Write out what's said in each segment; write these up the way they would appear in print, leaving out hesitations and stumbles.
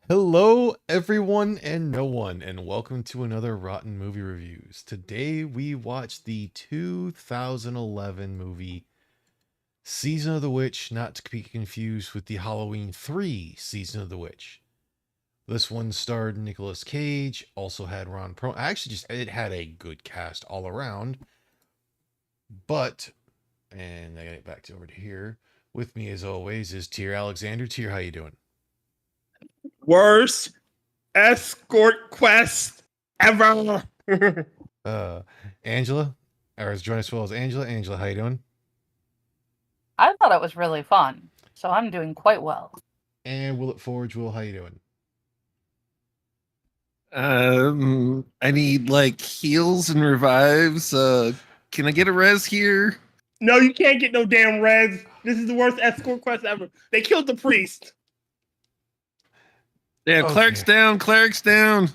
Hello, everyone and no one, and welcome to another Rotten Movie Reviews. Today we watch the 2011 movie Season of the Witch, not to be confused with the Halloween 3 Season of the Witch. This one starred Nicolas Cage, also had Ron Pro. It had a good cast all around, but, and I got it back to over to here. With me, as always, is Tier Alexander. Tier, how you doing? Worst escort quest ever. Uh, Angela, or is join us as well as Angela. Angela, how you doing? I thought it was really fun, so I'm doing quite well. And Will it Forge, Will, how you doing? I need like heals and revives. Can I get a res here? No, you can't get no damn res. This is the worst escort quest ever. They killed the priest. Yeah, Okay. clerics down, clerics down.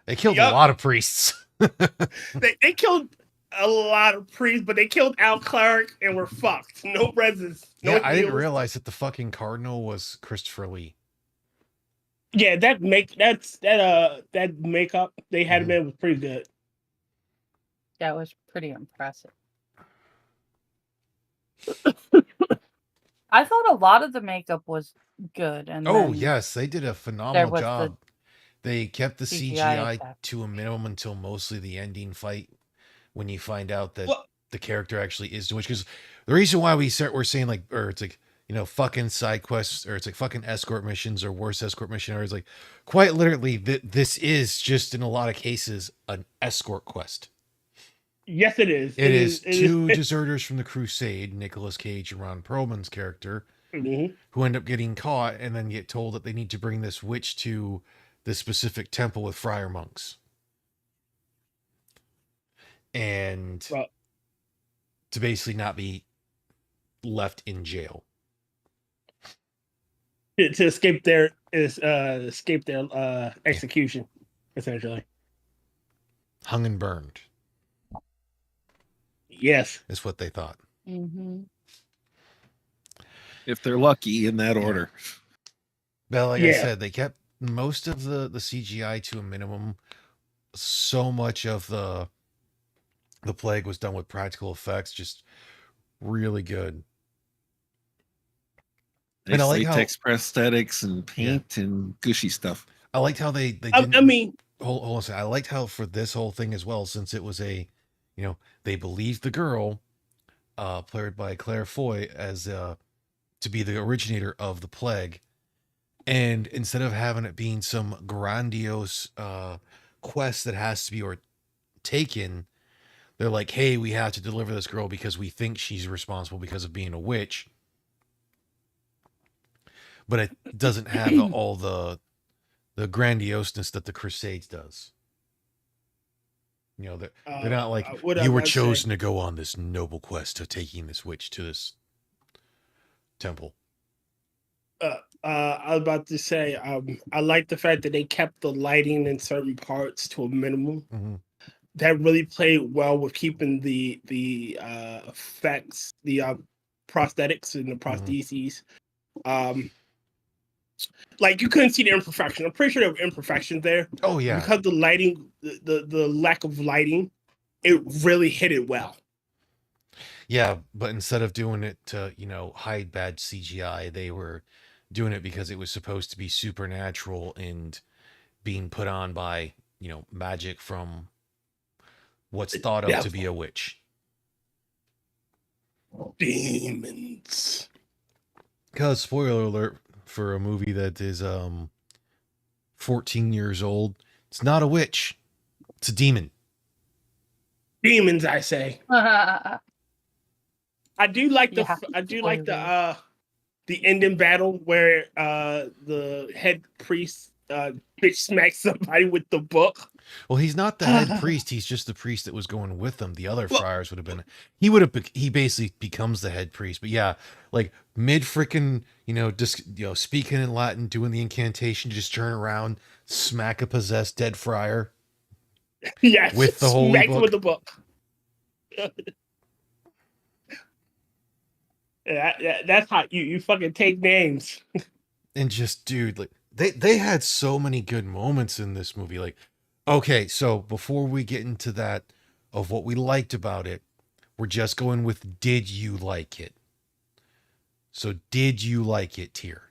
They killed a lot of priests. They killed a lot of priests, but they killed our cleric and we're fucked. No reses. No Yeah, I didn't heals. realize that the fucking cardinal was Christopher Lee. Yeah, that makeup they had him in was pretty good. That was pretty impressive. I thought a lot of the makeup was good, and Oh, then yes, they did a phenomenal was job. They kept the CGI CGI to a minimum until mostly the ending fight, when you find out that Well, the character actually is the witch. Because the reason why we're saying like, or it's like, fucking side quests, or it's like fucking escort missions, or worse escort mission, or it's like, quite literally, this is just in a lot of cases an escort quest. yes, it is. It is two deserters from the Crusade, Nicolas Cage and Ron Perlman's character, who end up getting caught and then get told that they need to bring this witch to this specific temple with friar monks. And to basically not be left in jail. To escape their execution, essentially. Hung and burned. Yes. Is what they thought. Mm-hmm. If they're lucky in that order. But like I said, they kept most of the CGI to a minimum. So much of the plague was done with practical effects, just really good. Nice, and I like latex prosthetics and paint and gushy stuff. I liked how they didn't. I mean, hold on a second. I liked how for this whole thing as well, since it was they believed the girl, played by Claire Foy, as to be the originator of the plague, and instead of having it being some grandiose quest that has to be taken, they're like, hey, we have to deliver this girl because we think she's responsible because of being a witch. But it doesn't have all the grandioseness that the Crusades does. They're not like, you were chosen to go on this noble quest of taking this witch to this temple. I was about to say, I like the fact that they kept the lighting in certain parts to a minimum. Mm-hmm. That really played well with keeping the effects, the prosthetics and the prostheses. Mm-hmm. Like you couldn't see the imperfection. I'm pretty sure there were imperfections there. Oh yeah, because the lighting, the lack of lighting, it really hit it well. Yeah, but instead of doing it to hide bad CGI, they were doing it because it was supposed to be supernatural and being put on by magic from what's thought of to be a witch. Demons. Because spoiler alert for a movie that is 14 years old, it's not a witch, it's a demon. Demons, I say. I do like the ending battle where the head priest bitch smacks somebody with the book. Well, he's not the head priest. He's just the priest that was going with them. The other friars would have been. He basically becomes the head priest. But yeah, like mid freaking, speaking in Latin, doing the incantation, just turn around, smack a possessed dead friar. Yes, with the holy book. With the book. That's how you fucking take names. And just, dude, like they had so many good moments in this movie. Like, okay, so before we get into that of what we liked about it, we're just going with did you like it? So did you like it, tier?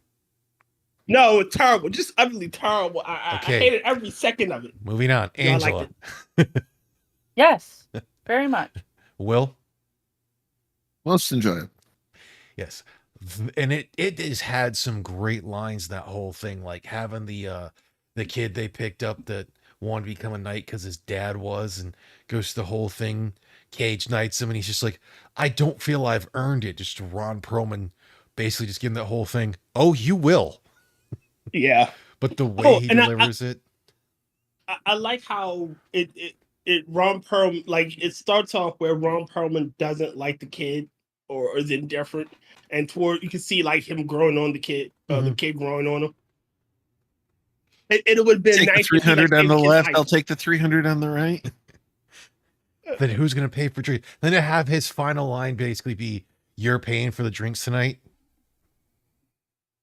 No, it's terrible. Just utterly terrible. I Okay, hated every second of it. moving on. No, I liked Angela. it. Yes, very much. Will? Most enjoyable. Yes. And it has had some great lines, that whole thing, like having the kid they picked up that wanted to become a knight because his dad was, and goes to the whole thing, Cage knights him, and he's just like, I don't feel I've earned it. Just Ron Perlman basically just giving that whole thing, oh, you will. Yeah. But the way Oh, he and delivers it, I like how it Ron Perlman, like, it starts off where Ron Perlman doesn't like the kid or is indifferent, and toward you can see like him growing on the kid, the kid growing on him. It would have been Take the nice if he 300 like on gave the the kid left. height. I'll take the 300 on the right. then who's gonna pay for drink? Then to have his final line basically be, you're paying for the drinks tonight.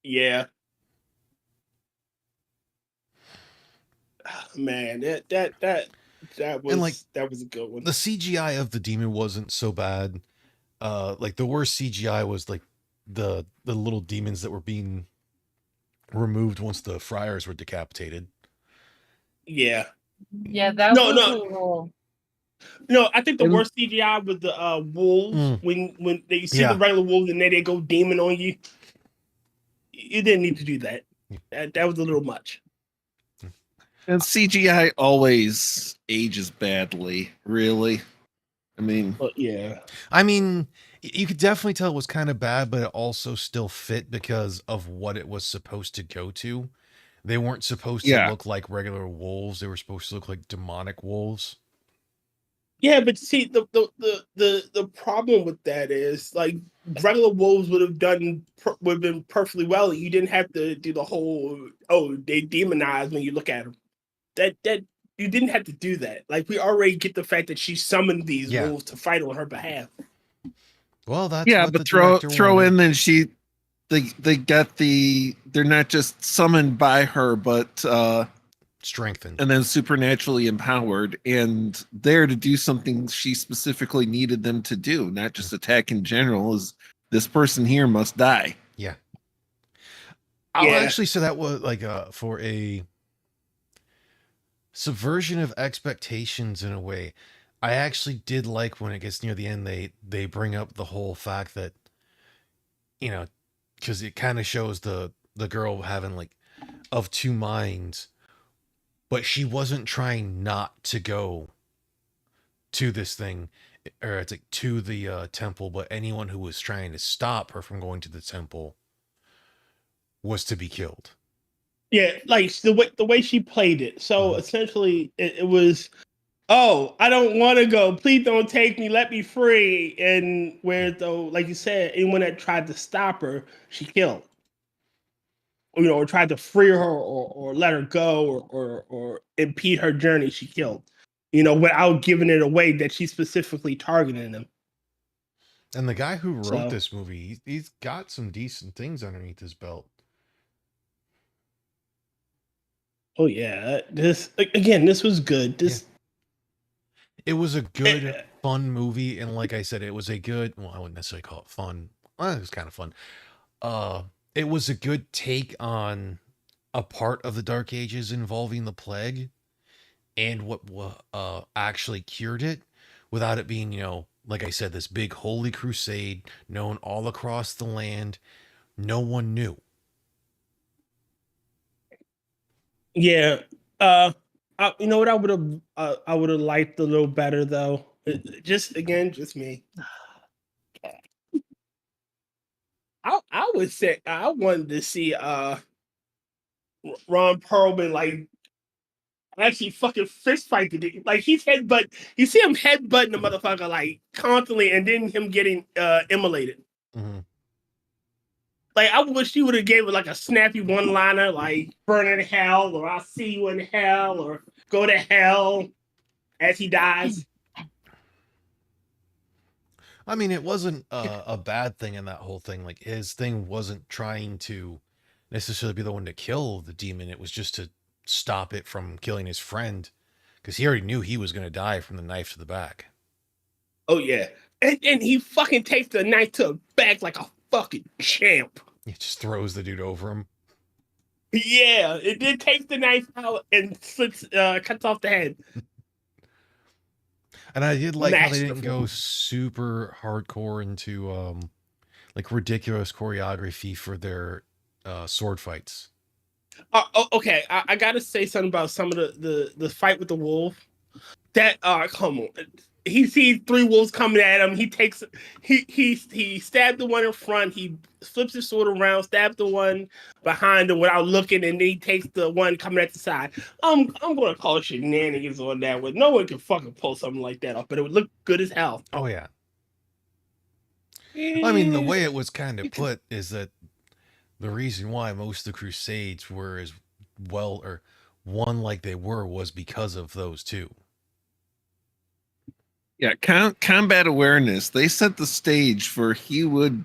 Yeah. Man, that was And like that was a good one. the CGI of the demon wasn't so bad. Like the worst CGI was like the little demons that were being removed once the friars were decapitated. Yeah. Yeah, that No, was no. a little. No, I think the And- worst CGI was the wolves. Mm. When you see Yeah. the regular wolves and then they go demon on you. You didn't need to do that. That was a little much. And CGI always ages badly, really. I mean, But yeah. I mean, you could definitely tell it was kind of bad, but it also still fit because of what it was supposed to go to. They weren't supposed to Yeah. look like regular wolves. They were supposed to look like demonic wolves. Yeah, but see the problem with that is like regular wolves would have been perfectly well. You didn't have to do the whole they demonize when you look at them. That you didn't have to do that. Like we already get the fact that she summoned these Yeah. wolves to fight on her behalf. Well, that's yeah, what the but throw director wanted. in then they got they're not just summoned by her, but Strengthened. and then supernaturally empowered and there to do something she specifically needed them to do, not just attack in general. Is this person here must die? Yeah. I'll Yeah. actually say that was like for a subversion of expectations in a way. I actually did like when it gets near the end they bring up the whole fact that, you know, because it kind of shows the girl having like of two minds, but she wasn't trying not to go to this thing, or it's like to the temple, but anyone who was trying to stop her from going to the temple was to be killed. Yeah, like the way she played it. So Mhm. essentially, it was, oh, I don't want to go. Please don't take me. Let me free. And where though, like you said, anyone that tried to stop her, she killed. Or tried to free her or let her go or impede her journey, she killed. Without giving it away that she's specifically targeting them. And the guy who wrote So- this movie, he's got some decent things underneath his belt. Oh yeah, this was good. It was a good, Eh, fun movie, and like I said, it was a good. Well, I wouldn't necessarily call it fun. Well, it was kind of fun. It was a good take on a part of the Dark Ages involving the plague, and what actually cured it, without it being, like I said, this big holy crusade known all across the land. No one knew. Yeah. You know what I would have liked a little better though. Just me. I would say I wanted to see Ron Perlman like actually fucking fist fight the dude. Like you see him headbutting the motherfucker like constantly, and then him getting immolated. Mhm. Like I wish he would have gave it like a snappy one liner, like "burn in hell" or "I'll see you in hell" or "go to hell" as he dies. I mean, it wasn't a bad thing in that whole thing. Like his thing wasn't trying to necessarily be the one to kill the demon. It was just to stop it from killing his friend, because he already knew he was going to die from the knife to the back. Oh yeah, and he fucking takes the knife to the back like a fucking champ. He just throws the dude over him. Yeah, it did take the knife out and cuts off the head. And I did like how they didn't Masterful. go super hardcore into like ridiculous choreography for their sword fights. Okay, I gotta say something about some of the fight with the wolf. That come on. He sees 3 wolves coming at him. He stabbed the one in front. He flips his sword around, stabs the one behind him without looking, and then he takes the one coming at the side. I'm gonna call shenanigans on that one. No one can fucking pull something like that off, but it would look good as hell. Oh yeah. I mean, the way it was kind of put is that the reason why most of the Crusades were as well or won like they were was because of those two. Yeah, combat awareness. They set the stage for he would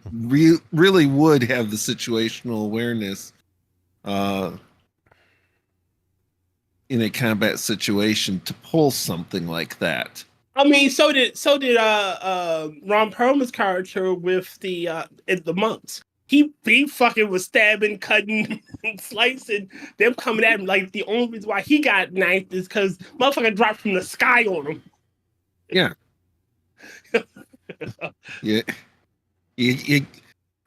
really would have the situational awareness in a combat situation to pull something like that. I mean, so did Ron Perlman's character with the monks. He fucking was stabbing, cutting, and slicing. Them coming at him like the only reason why he got knifed is because motherfucker dropped from the sky on him. Yeah. Yeah. You,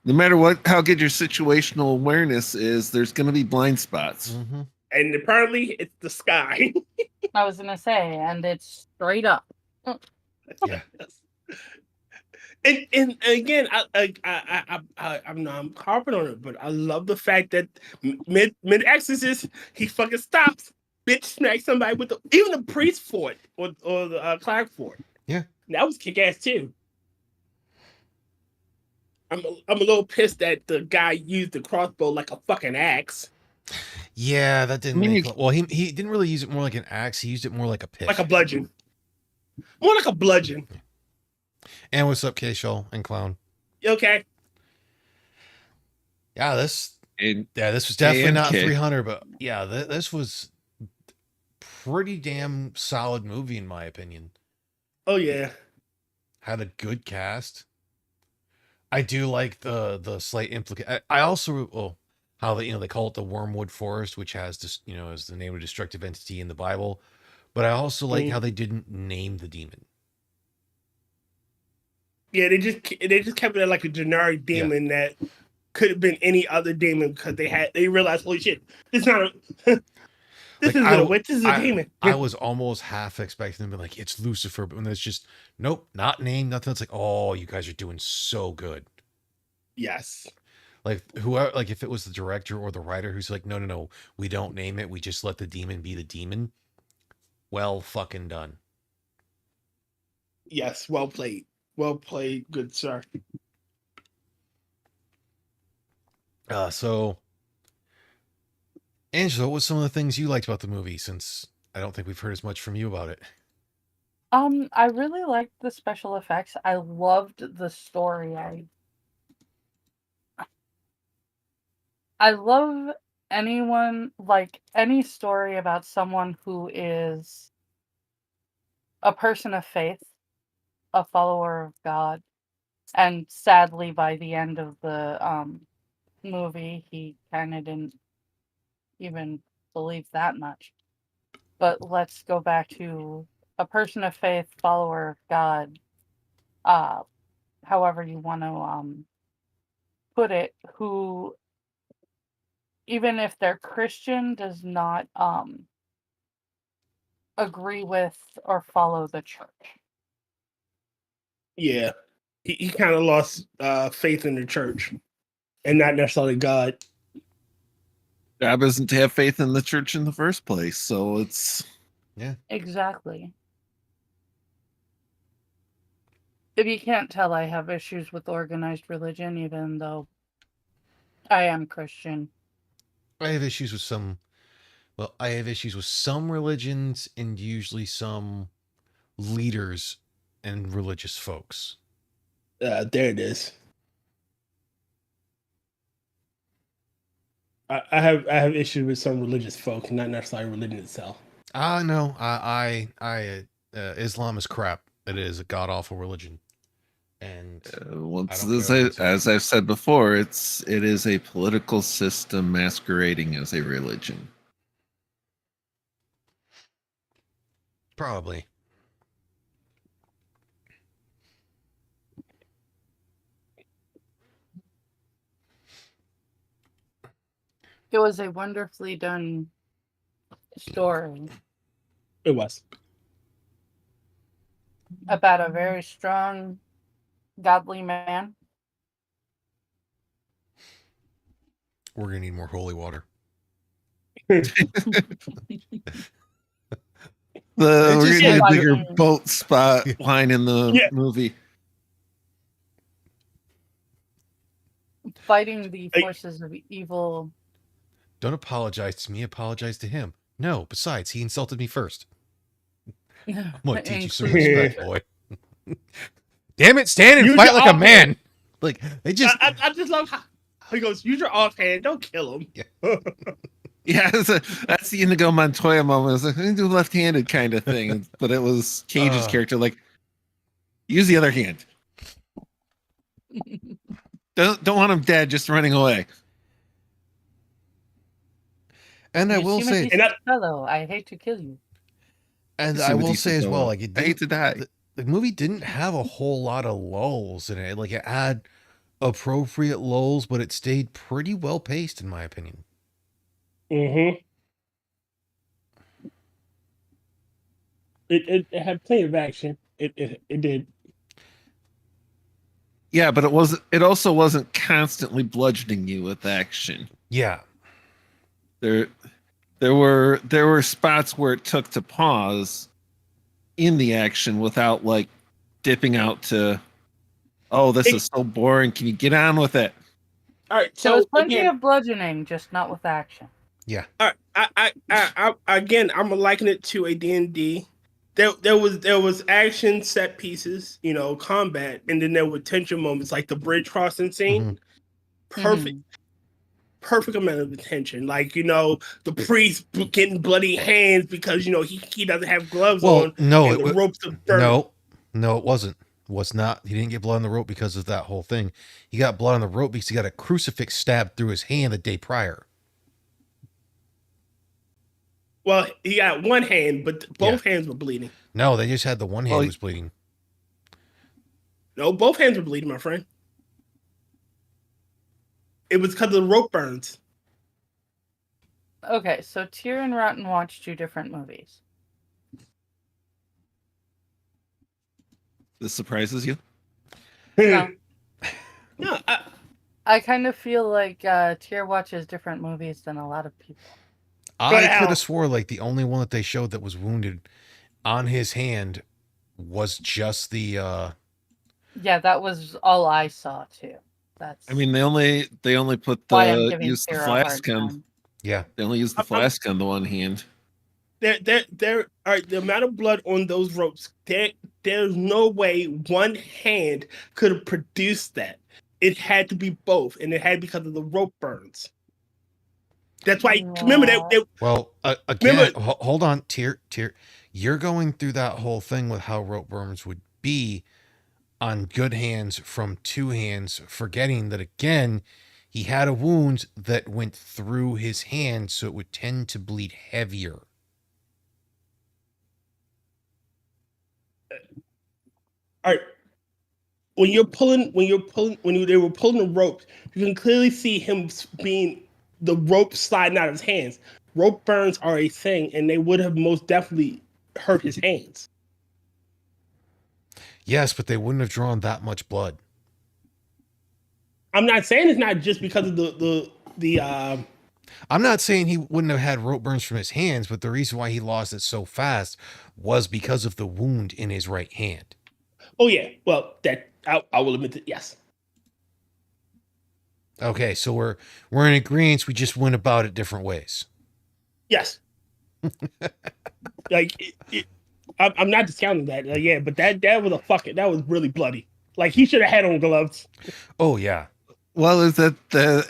no matter how good your situational awareness is, there's going to be blind spots. Mm-hmm. And apparently, it's the sky. I was gonna say, and it's straight up. Yeah. And again, I'm harping on it, but I love the fact that mid exorcist he fucking stops, bitch smacks somebody with even the priest for it or the cleric for it. Yeah, that was kick ass too. I'm a little pissed that the guy used the crossbow like a fucking axe. Yeah, that didn't make. Well, he didn't really use it more like an axe. He used it more like a pick, like a bludgeon, more like a bludgeon. And what's up, K-Shaw and Clown? Okay. Yeah, this was definitely not 300, but yeah, this was pretty damn solid movie in my opinion. Oh yeah, had a good cast. I do like the slight implication. I also how they call it the Wormwood Forest, which has this as the name of a destructive entity in the Bible, but I also like how they didn't name the demon. Yeah, they just kept it like a generic demon that could have been any other demon because they realized, holy shit, this is not a this isn't a witch, this is a demon. I was almost half expecting them to be like, it's Lucifer, but when it's just nope, not named, nothing. It's like, oh, you guys are doing so good. Yes. Like whoever, like if it was the director or the writer who's like, no, we don't name it, we just let the demon be the demon. Well fucking done. Yes, well played. Well played, good sir. So, Angela, what was some of the things you liked about the movie? Since I don't think we've heard as much from you about it. I really liked the special effects. I loved the story. I love any story about someone who is a person of faith, a follower of God, and sadly by the end of the movie he kind of didn't even believe that much. But let's go back to a person of faith, follower of God, however you want to put it, who even if they're Christian does not agree with or follow the church. Yeah. He kind of lost faith in the church and not necessarily God. Job isn't to have faith in the church in the first place, so it's Exactly. If you can't tell, I have issues with organized religion, even though I am Christian. I have issues with some. Well, I have issues with some religions and usually some leaders and religious folks. There it is. I have issues with some religious folk, not necessarily religion itself. No, Islam is crap. It is a god awful religion, and Once I don't care what anyone says. as I've said before, it is a political system masquerading as a religion. Probably. It was a wonderfully done story It was. about a very strong, godly man. We're gonna need more holy water. We're gonna just need a like- bigger boat spot line in the movie. Fighting the forces of evil. Don't apologize to me. Apologize to him. No. Besides, he insulted me first. I'm gonna teach you some respect, boy. Damn it, stand and Use fight your like a man. offhand. Like they just. I just love how he goes. Use your offhand. Don't kill him. Yeah, that's the Inigo Montoya moment. It was like, do left-handed kind of thing, but it was Cage's character like, use the other hand. Don't want him dead, just running away. And I will say, fellow, I hate to kill you. and I will say as well, like I hate to die. The movie didn't have a whole lot of lulls in it. Like it had appropriate lulls, but it stayed pretty well paced, in my opinion. Mm-hmm. It had plenty of action. It did. Yeah, but it also wasn't constantly bludgeoning you with action. Yeah. There were spots where it took to pause in the action without like dipping out to, oh, this is so boring. Can you get on with it? All right. So there's So plenty again, of bludgeoning, just not with action. Yeah. all right. I again, I'm gonna liken it to a D&D. There was action set pieces, combat, and then there were tension moments like the bridge crossing scene. Mhm. Perfect amount of attention. Like, the priest getting bloody hands because he doesn't have gloves on. No, and the ropes are burning. No, it wasn't. Was not. He didn't get blood on the rope because of that whole thing. He got blood on the rope because he got a crucifix stabbed through his hand the day prior. Well, he got one hand, but both hands were bleeding. No, they just had the one hand was bleeding. No, both hands were bleeding, my friend. It was because of the rope burns. Okay, so Tyr and Rotn watched two different movies. This surprises you? No. No, I kind of feel like Tyr watches different movies than a lot of people. I could have swore like the only one that they showed that was wounded on his hand was just the Yeah, that was all I saw too. That's I mean they only put why I'm the giving use the Tyr a hard flask on. time. Yeah. They only use the flask on the one hand. There all right, the amount of blood on those ropes, there's no way one hand could have produced that. It had to be both, and it had because of the rope burns. That's why. Remember that. Well, again, hold on, Tyr. You're going through that whole thing with how rope burns would be on good hands from two hands, forgetting that again, he had a wound that went through his hand, so it would tend to bleed heavier. All right. When they were pulling the ropes, you can clearly see him being the rope sliding out of his hands. Rope burns are a thing, and they would have most definitely hurt his hands. Yes, but they wouldn't have drawn that much blood. I'm not saying it's not just because of the I'm not saying he wouldn't have had rope burns from his hands, but the reason why he lost it so fast was because of the wound in his right hand. Oh yeah, well that I will admit that, yes. Okay, so we're in agreement. We just went about it different ways. Yes. Like I'm not discounting that. But that was that was really bloody. Like he should have had on gloves. Oh yeah. Well, is that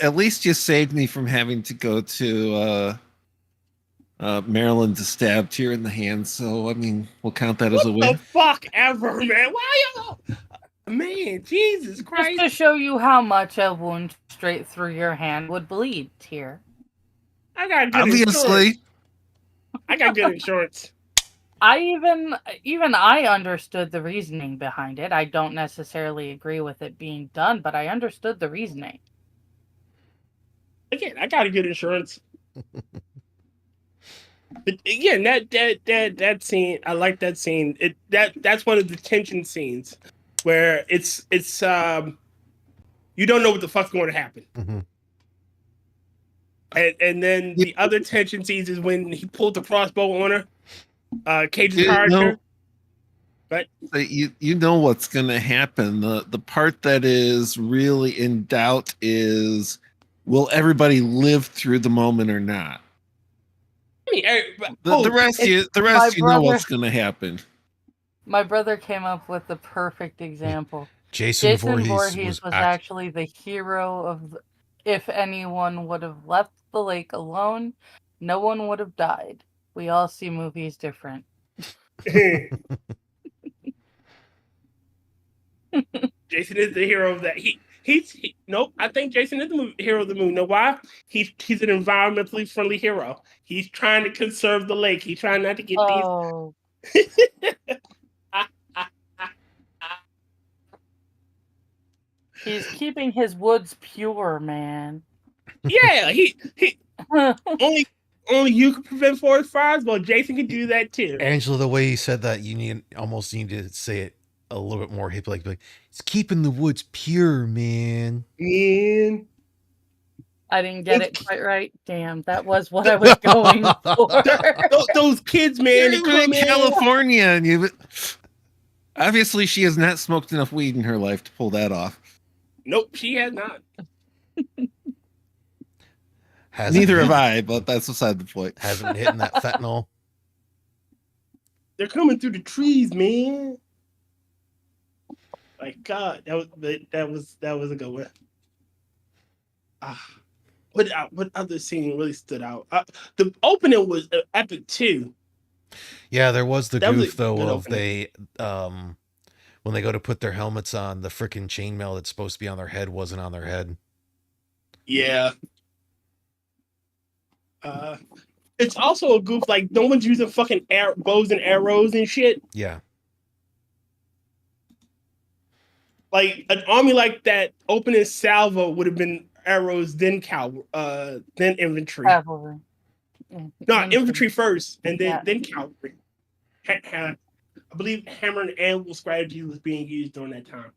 at least you saved me from having to go to Maryland to stab Tyr in the hand. So I mean, we'll count that as a What win. the fuck ever, man? Why y'all? Man, Jesus Just Christ! to show you how much a wound straight through your hand would bleed, Tyr. I got good Obviously, insurance. I got good insurance. Even I understood the reasoning behind it. I don't necessarily agree with it being done, but I understood the reasoning. Again, I got a good insurance. But again, that scene, I like that scene. That's one of the tension scenes where it's you don't know what the fuck's going to happen. Mm-hmm. And then the other tension scenes is when he pulled the crossbow on her, Cage's You character. know- But you know what's going to happen. The part that is really in doubt is, will everybody live through the moment or not? I mean, The rest you know what's going to happen. My brother came up with the perfect example. Jason Voorhees Voorhees was actually the hero of. If anyone would have left the lake alone, no one would have died. We all see movies different. Jason is the hero of that. Nope. I think Jason is the hero of the movie. Know why? He's an environmentally friendly hero. He's trying to conserve the lake. He's trying not to get these. He's keeping his woods pure, man. Yeah, he only you can prevent forest fires. Well, Jason can do that too. Angela, the way he said that, you almost need to say it a little bit more hip, like it's keeping the woods pure, man. Man, I didn't get it quite right. Damn, that was what I was going for. those kids, man, they You're come in in. California, and you obviously she has not smoked enough weed in her life to pull that off. Nope, she has not. Neither have I, but that's beside the point. Hasn't been hitting that fentanyl. They're coming through the trees, man. My God, that was a good one. What other scene really stood out? The opening was epic too. Yeah, there was the That was goof a though good of opening. when they go to put their helmets on, the freaking chainmail that's supposed to be on their head wasn't on their head. Yeah. It's also a goof, like no one's using fucking bows and arrows and shit. Yeah. Like an army like that, opening salvo would have been arrows, then infantry. Cavalry. No, infantry first, and then cavalry. I believe hammer and anvil strategy was being used during that time.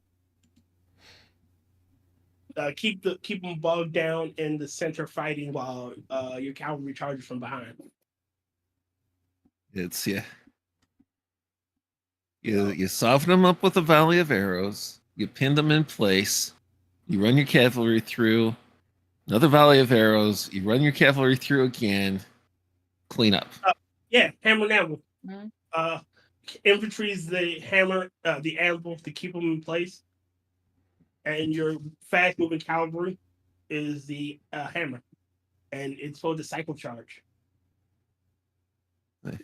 Keep them bogged down in the center fighting while your cavalry charges from behind. It's you soften them up with a volley of arrows. You pin them in place. You run your cavalry through. Another volley of arrows. You run your cavalry through again. Clean up. Yeah, hammer and anvil. Mm-hmm. Infantry is the hammer, the anvil to keep them in place, and your fast-moving cavalry is the hammer, and it's for the cycle charge. Hey.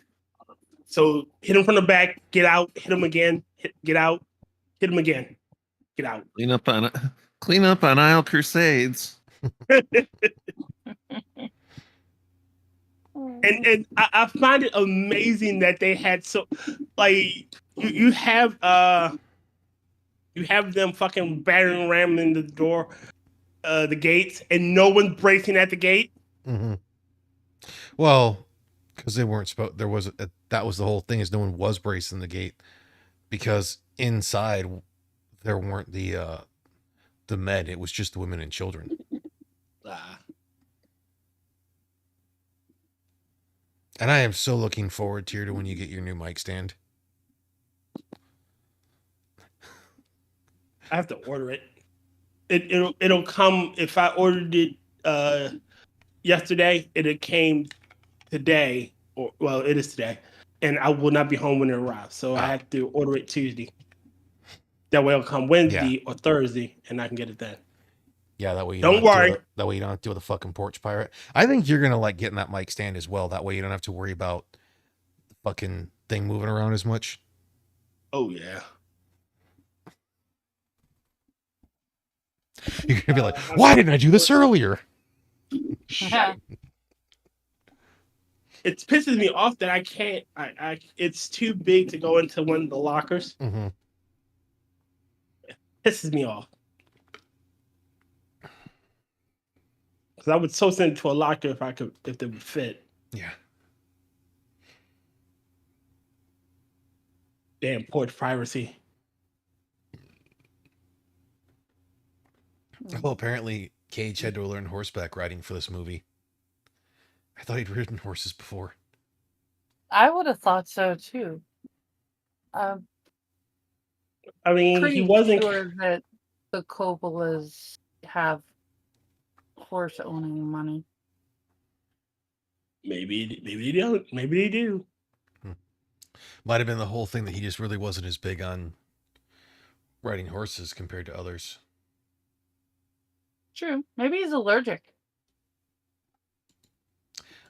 So hit them from the back, get out, hit them again, get out, hit them again, get out. Clean up on Isle Crusades. And I find it amazing that they had like you have them fucking battering ramming the door, the gates, and no one's bracing at the gate. Mm-hmm. Well, because they weren't supposed. That was the whole thing, is no one was bracing the gate because inside there weren't the men. It was just the women and children. And I am so looking forward to when you get your new mic stand. I have to order it. It'll come. If I ordered it yesterday, it came today, it is today, and I will not be home when it arrives. So I have to order it Tuesday. That way it'll come Wednesday or Thursday, and I can get it then. Yeah, that way you Don't don't have to worry. deal with, that way you don't have to deal with a fucking porch pirate. I think you're gonna like getting that mic stand as well. That way you don't have to worry about the fucking thing moving around as much. Oh yeah. You're gonna be like, why didn't I do this earlier? Yeah. It pisses me off that I can't. It's too big to go into one of the lockers. Mm-hmm. Pisses me off because I would so send it to a locker if they would fit. Yeah. Damn porch piracy. Well, apparently Cage had to learn horseback riding for this movie. I thought he'd ridden horses before. I would have thought so too. I'm I mean, pretty he wasn't. sure that the Coppolas have horse owning money. Maybe they don't. Maybe they do. Might have been the whole thing that he just really wasn't as big on riding horses compared to others. True. Maybe he's allergic.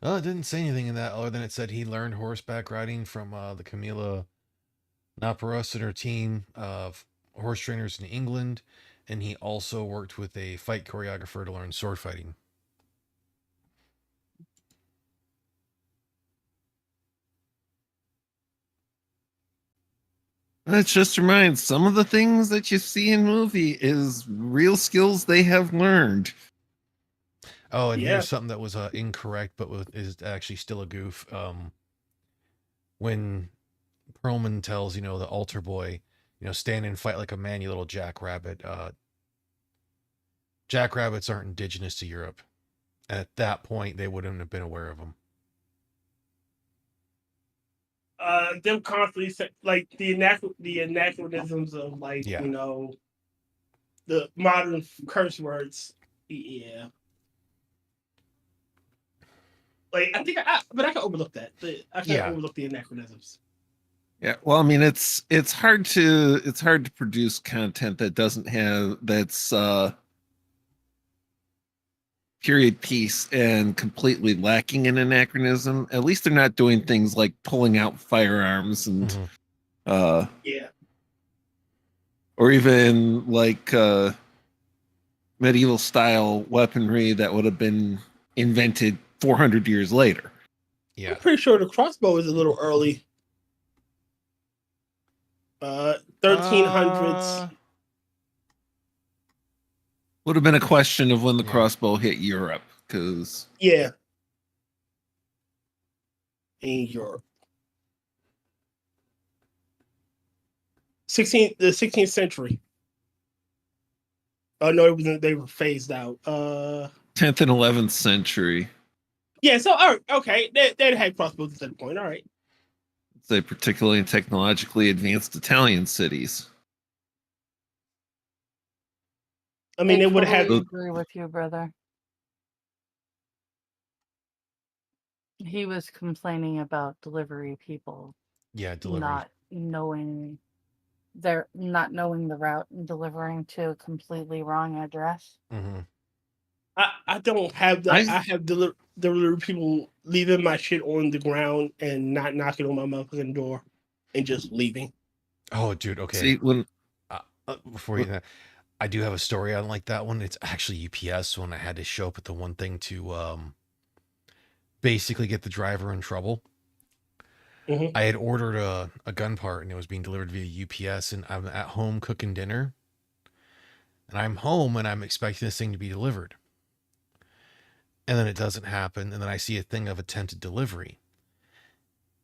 Well, it didn't say anything in that other than it said he learned horseback riding from the Camila Naparos and her team of horse trainers in England, and he also worked with a fight choreographer to learn sword fighting. That just reminds some of the things that you see in movie is real skills they have learned. Oh, and Yeah. here's something that was incorrect, but is actually still a goof. When Perlman tells, the altar boy, stand and fight like a man, you little jackrabbit. Jackrabbits aren't indigenous to Europe. And at that point, they wouldn't have been aware of them. Them constantly like the anachronisms of Yeah. the modern curse words. Yeah. Like I think but I can overlook that. I can overlook the anachronisms. Yeah, well, I mean, it's hard to produce content that doesn't have that's period piece and completely lacking in anachronism. At least they're not doing things like pulling out firearms and Yeah. or even like medieval style weaponry that would have been invented 400 years later. Yeah. I'm pretty sure the crossbow is a little early. 1300s. Would have been a question of when the crossbow hit Europe, because in Europe. The 16th century. Oh no, it wasn't. They were phased out. 10th and 11th century. Yeah, so all right, okay, they had crossbows at that point. All right. Say particularly in technologically advanced Italian cities. I mean, they would have. I agree with you, brother. He was complaining about delivery people. Yeah, delivery. Not knowing the route and delivering to a completely wrong address. Mm-hmm. I don't have that. I have delivery people leaving my shit on the ground and not knocking on my motherfucking door and just leaving. Oh, dude. Okay. See, when before you, I do have a story on like that one. It's actually UPS when I had to show up at the one thing to basically get the driver in trouble. Mm-hmm. I had ordered a gun part and it was being delivered via UPS, and I'm at home cooking dinner, and I'm home and I'm expecting this thing to be delivered. And then it doesn't happen. And then I see a thing of attempted delivery.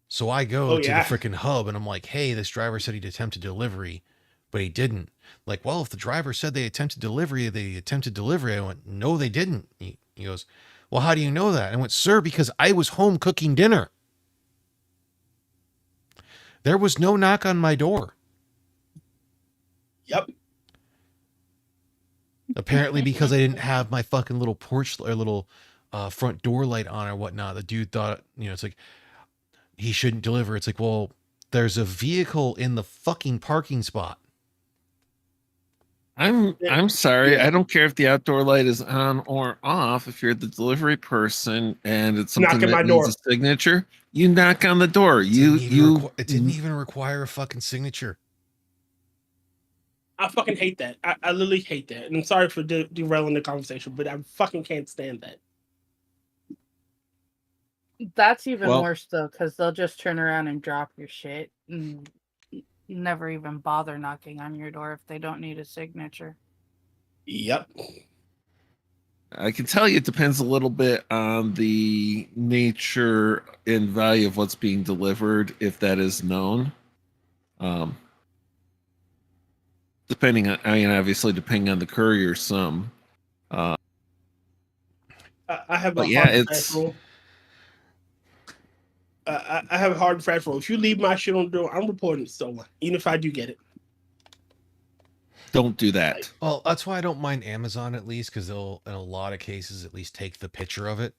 So I go to the freaking hub and I'm like, hey, this driver said he'd attempted delivery, but he didn't. Like, well, if the driver said they attempted delivery. I went, no, they didn't. He goes, well, how do you know that? I went, sir, because I was home cooking dinner. There was no knock on my door. Yep. Apparently because I didn't have my fucking little porch or little front door light on or whatnot. The dude thought, it's like, he shouldn't deliver. It's like, well, there's a vehicle in the fucking parking spot. I'm sorry. Yeah. I don't care if the outdoor light is on or off. If you're the delivery person and it's something Knock at that my needs door. a signature, you knock on the door. It didn't even require a fucking signature. I fucking hate that. I literally hate that. And I'm sorry for derailing the conversation, but I fucking can't stand that. That's even Well- worse though, because they'll just turn around and drop your shit and never even bother knocking on your door if they don't need a signature. Yep. I can tell you it depends a little bit on the nature and value of what's being delivered, if that is known. Depending on, I mean, obviously, depending on the courier, some. I have a But yeah, hard and it's fast rule. I have a hard and fast rule. If you leave my shit on the door, I'm reporting it stolen, even if I do get it. don't do that. Well, that's why I don't mind Amazon at least, because they'll, in a lot of cases, at least take the picture of it.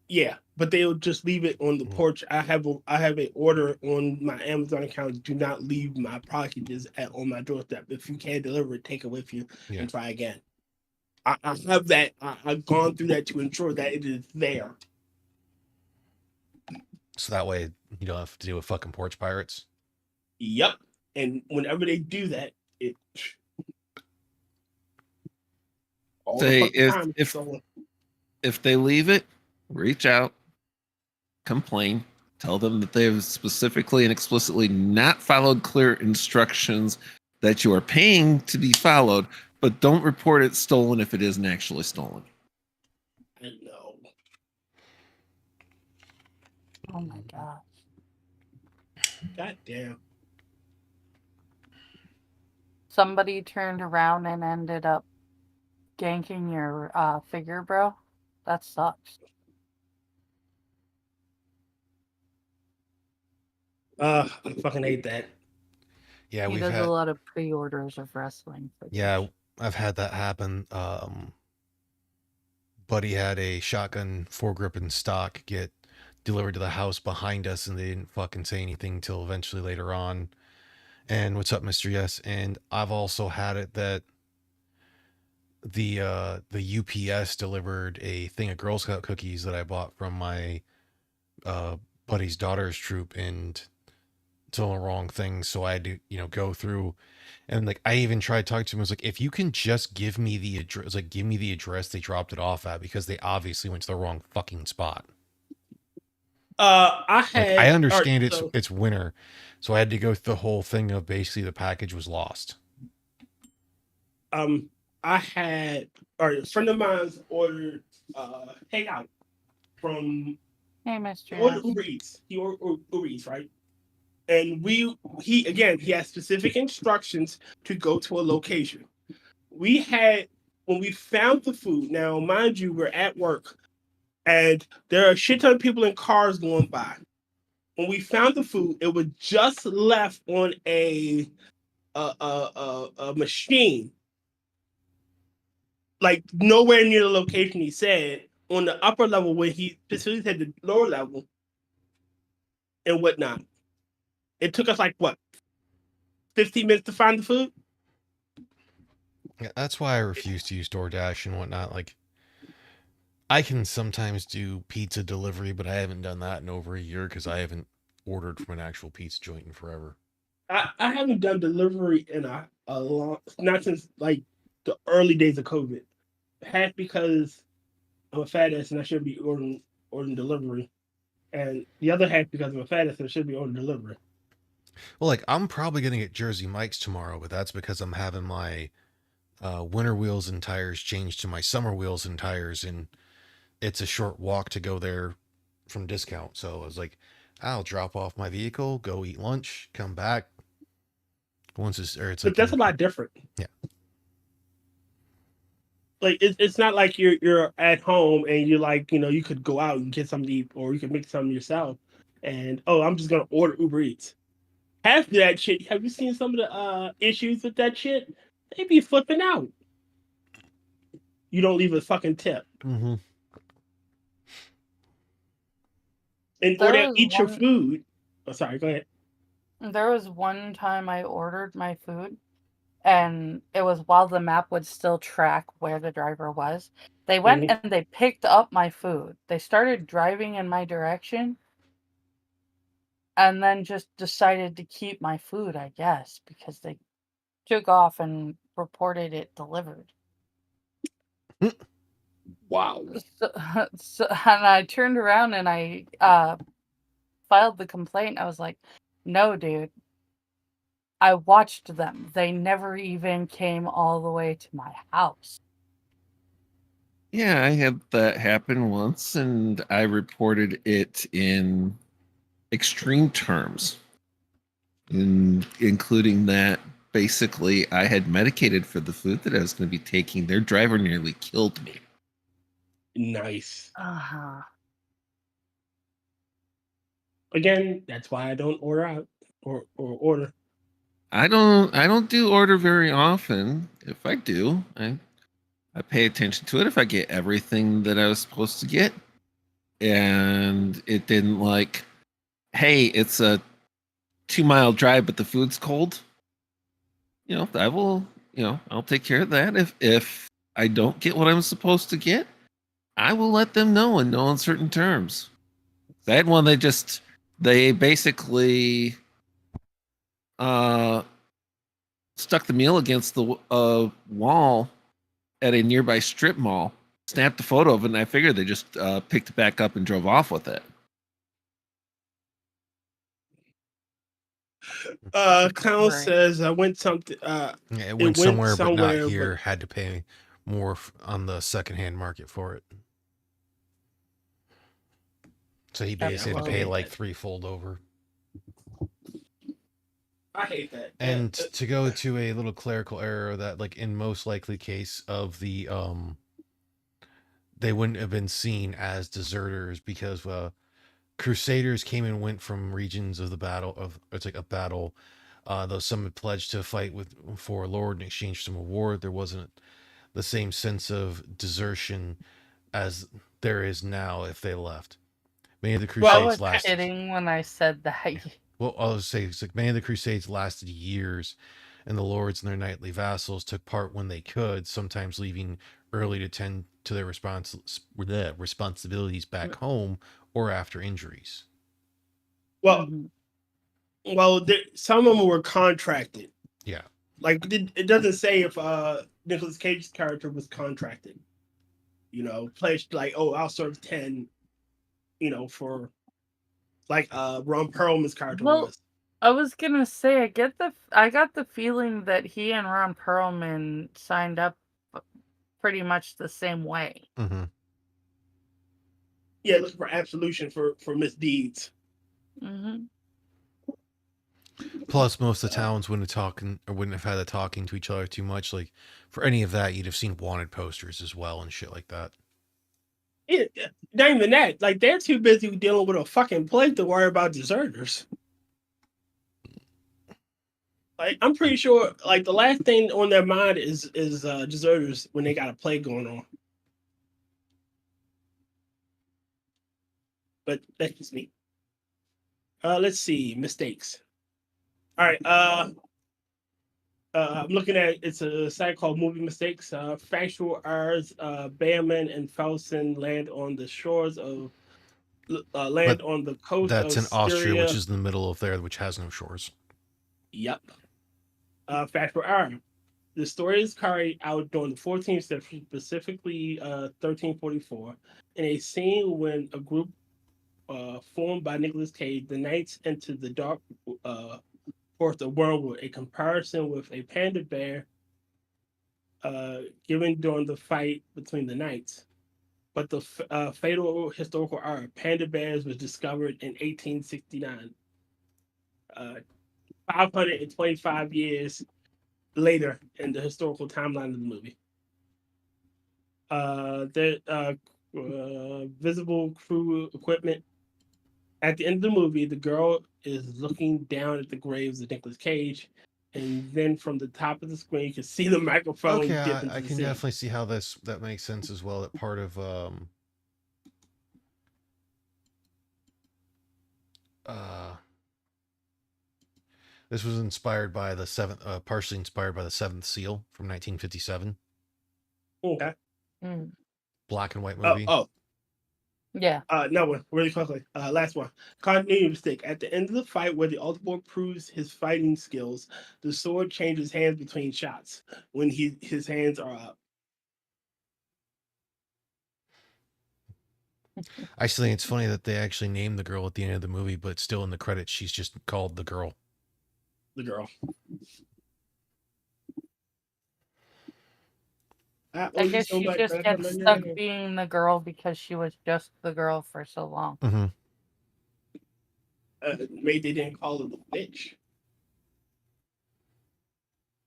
Yeah, but they'll just leave it on the Mm. porch. I have an order on my Amazon account. Do not leave my packages on my doorstep. If you can't deliver it, take it with you and try again. I have that. I've gone through that to ensure that it is there. So that way you don't have to deal with fucking porch pirates. Yep. And whenever they do that, it all the Say fucking time. if they leave it, reach out, complain, tell them that they have specifically and explicitly not followed clear instructions that you are paying to be followed, but don't report it stolen if it isn't actually stolen. I know. Oh my gosh. God damn. Somebody turned around and ended up ganking your figure, bro. That sucks. I fucking hate that. Yeah, He we've does had. a lot of pre-orders of wrestling figures. Yeah, I've had that happen. Buddy had a shotgun foregrip in stock get delivered to the house behind us, and they didn't fucking say anything until eventually later on. And what's up, Mr. Yes? And I've also had it that the UPS delivered a thing of Girl Scout cookies that I bought from my buddy's daughter's troop, and it's all the wrong thing. So I had to, go through. And like I even tried talking to him. I was like, if you can just give me the address, like give me the address they dropped it off at, because they obviously went to the wrong fucking spot. I understand it's winter, so I had to go through the whole thing of basically the package was lost. I had a friend of mine's ordered takeout from Hey, Mr. ordered Uber Eats. He ordered Uber Eats, right? And he has specific instructions to go to a location. When we found the food, now mind you, we're at work and there are a shit ton of people in cars going by. When we found the food, it was just left on a machine, like nowhere near the location he said, on the upper level where he specifically said the lower level and whatnot. It took us like what, 15 minutes to find the food? Yeah, that's why I refuse to use DoorDash and whatnot. Like, I can sometimes do pizza delivery, but I haven't done that in over a year because I haven't ordered from an actual pizza joint in forever. I haven't done delivery in a long, not since like the early days of COVID. Half because I'm a fat ass and I should be ordering delivery, and the other half because I'm a fat ass and I should be ordering delivery. Well, like I'm probably gonna get Jersey Mike's tomorrow, but that's because I'm having my winter wheels and tires changed to my summer wheels and tires, and it's a short walk to go there from discount. So I was like, I'll drop off my vehicle, go eat lunch, come back. It's But like, that's a lot different. Yeah. Like it's not like you're at home and you're like, you could go out and get something to eat, or you could make something yourself. And I'm just gonna order Uber Eats. Half of that shit. Have you seen some of the issues with that shit? They be flipping out. You don't leave a fucking tip. Mm-hmm. In order to eat your food. Oh, sorry. Go ahead. There was one time I ordered my food, and it was while the map would still track where the driver was. They went Mhm. and they picked up my food. They started driving in my direction and then just decided to keep my food, I guess, because they took off and reported it delivered. Wow. And I turned around and I filed the complaint. I was like, no, dude, I watched them. They never even came all the way to my house. Yeah, I had that happen once, and I reported it in extreme terms, including that basically I had medicated for the food that I was going to be taking. Their driver nearly killed me. Nice. Uh-huh. Again, that's why I don't order out or order. I don't do order very often. If I do, I pay attention to it. If I get everything that I was supposed to get, and it didn't like, hey, it's a 2 mile drive, but the food's cold. I will. I'll take care of that. If I don't get what I'm supposed to get, I will let them know in no uncertain terms. That one, they basically uh stuck the meal against the wall at a nearby strip mall, snapped a photo of it, and I figured they just picked it back up and drove off with it. Clown Right. says I went something. Yeah, it It went went somewhere, but not somewhere, here. but Had to pay more on the secondhand market for it. So he That's basically had to fucking pay hate low. like that. threefold over. I hate that. And to go to a little clerical error that, like, in most likely case of the they wouldn't have been seen as deserters because crusaders came and went from regions of the battle of it's like a battle, though some had pledged to fight with for a lord in exchange for some reward. There wasn't the same sense of desertion as there is now if they left. Many of the I Well, crusades was lasted. kidding when I said that. Well, I'll just say it's like many of the crusades lasted years, and the lords and their knightly vassals took part when they could, sometimes leaving early to tend to their responsibilities back home or after injuries. well, Mhm. some of them were contracted. Yeah. Like it doesn't say if Nicolas Cage's character was contracted. Pledged like, oh, I'll serve 10. For like Ron Perlman's character Well, was. I was gonna say I got the feeling that he and Ron Perlman signed up pretty much the same way. Mm-hmm. Yeah, looking for absolution for misdeeds. Hmm. Plus, most of the towns wouldn't have talking or wouldn't have had the talking to each other too much. Like for any of that, you'd have seen wanted posters as well and shit like that. Not even that. Like they're too busy dealing with a fucking plague to worry about deserters. Like I'm pretty sure, like the last thing on their mind is deserters when they got a plague going on. But that's just me. Let's see mistakes. All right. I'm looking at it's a site called Movie Mistakes. Factual errors. Behrman and Felsen land on the shores of land But on the coast that's of in Austria, which Styria. is in the middle of there, which has no shores. Yep. Factual error. The story is carried out during the 14th century, specifically 1344, in a scene when a group formed by Nicolas Cage, the Knights into the dark forest of Wormwood, a comparison with a panda bear given during the fight between the Knights. But the fatal historical error, panda bears was discovered in 1869, 525 years later in the historical timeline of the movie. The visible crew equipment. At the end of the movie, the girl is looking down at the graves of Nicolas Cage, and then from the top of the screen, you can see the Okay, microphone dip into I the can sea. definitely see how that makes sense as well. That part of uh This was inspired by the partially inspired by the Seventh Seal from 1957, Okay. Mm. black and white Oh, movie. Yeah. No one really quickly. Last one. Continuity mistake. At the end of the fight, where the Ultimate proves his fighting skills, the sword changes hands between shots when his hands are up. I actually think it's funny that they actually named the girl at the end of the movie, but still in the credits, she's just called the girl. The girl. I guess she just gets stuck being the girl because she was just the girl for so long. Mm-hmm. Maybe they didn't call her the witch.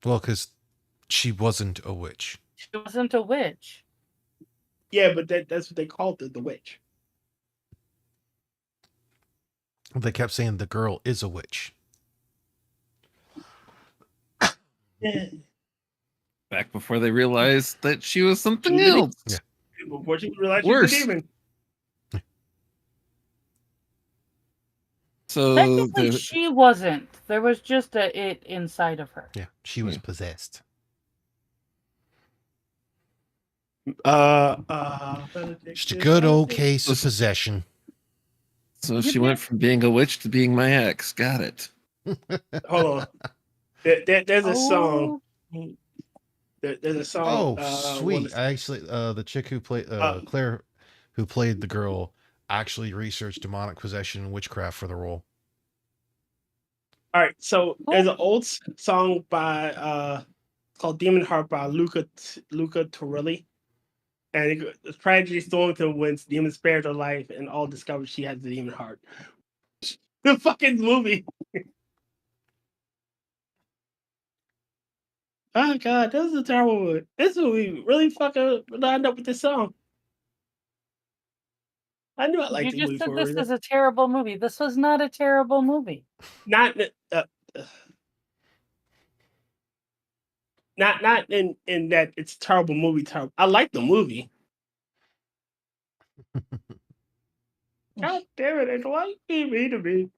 Well, because she wasn't a witch. She wasn't a witch. Yeah, but that's what they called her, the witch. They kept saying the girl is a witch. Yeah. Back before they realized that she was something She was a else. Yeah. Before she realized Worse. she was a demon. So Technically, she wasn't. There was just a it inside of her. Yeah, she was possessed. Just a good old case of possession. So she went from being a witch to being my ex. Got it. Hold on. There's a song. Oh. There's a song. Oh, sweet! I actually, the chick who played Claire, who played the girl, actually researched demonic possession and witchcraft for the role. All right, so there's an old song by called "Demon Heart" by Luca Torelli, and it's tragedy Stormington when demon spared her life, and all discovered she has the demon heart. The fucking movie. Oh god, this is a terrible movie. This movie really fucking lined up with this song. I knew I liked You the just movie said for a this reason. is a terrible movie. This was not a terrible movie. Not in that it's a terrible movie. Terrible. I like the movie. God damn it! It's like you mean to me.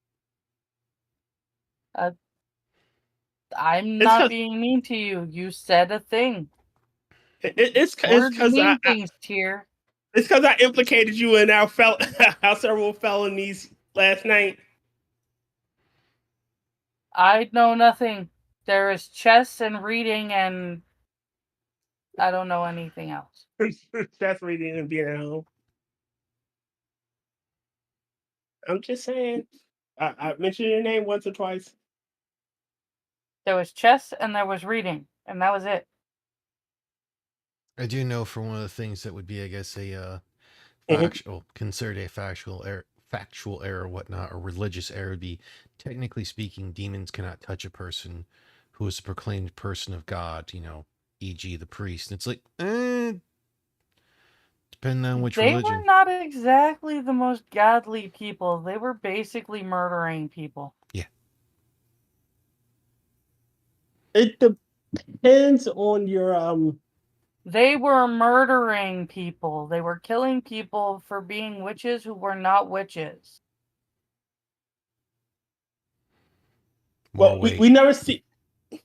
I'm It's not 'cause- being mean to you. You said a thing. It's Words because mean things, Tier. It's because I implicated you in our several felonies last night. I know nothing. There is chess and reading, and I don't know anything else. That's reading and being at home. I'm just saying. I mentioned your name once or twice. There was chess and there was reading, and that was it. I do know for one of the things that would be, I guess, a considered a factual error, or whatnot, or religious error would be, technically speaking, demons cannot touch a person who is a proclaimed person of God, e.g. the priest. And it's like, depending on which They religion. were not exactly the most godly people. They were basically murdering people. Yeah. It depends on your They were murdering people. They were killing people for being witches who were not witches. Well, we never see. All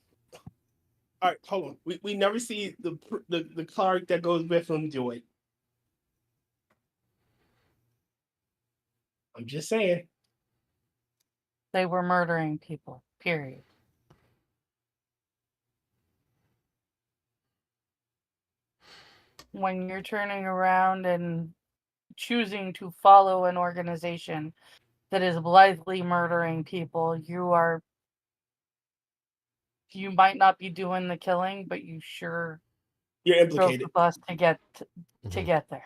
right, hold on. We never see the cleric that goes with him do it. I'm just saying. They were murdering people, period. When you're turning around and choosing to follow an organization that is blithely murdering people, you might not be doing the killing, but you sure You're drove implicated. the bus to get there.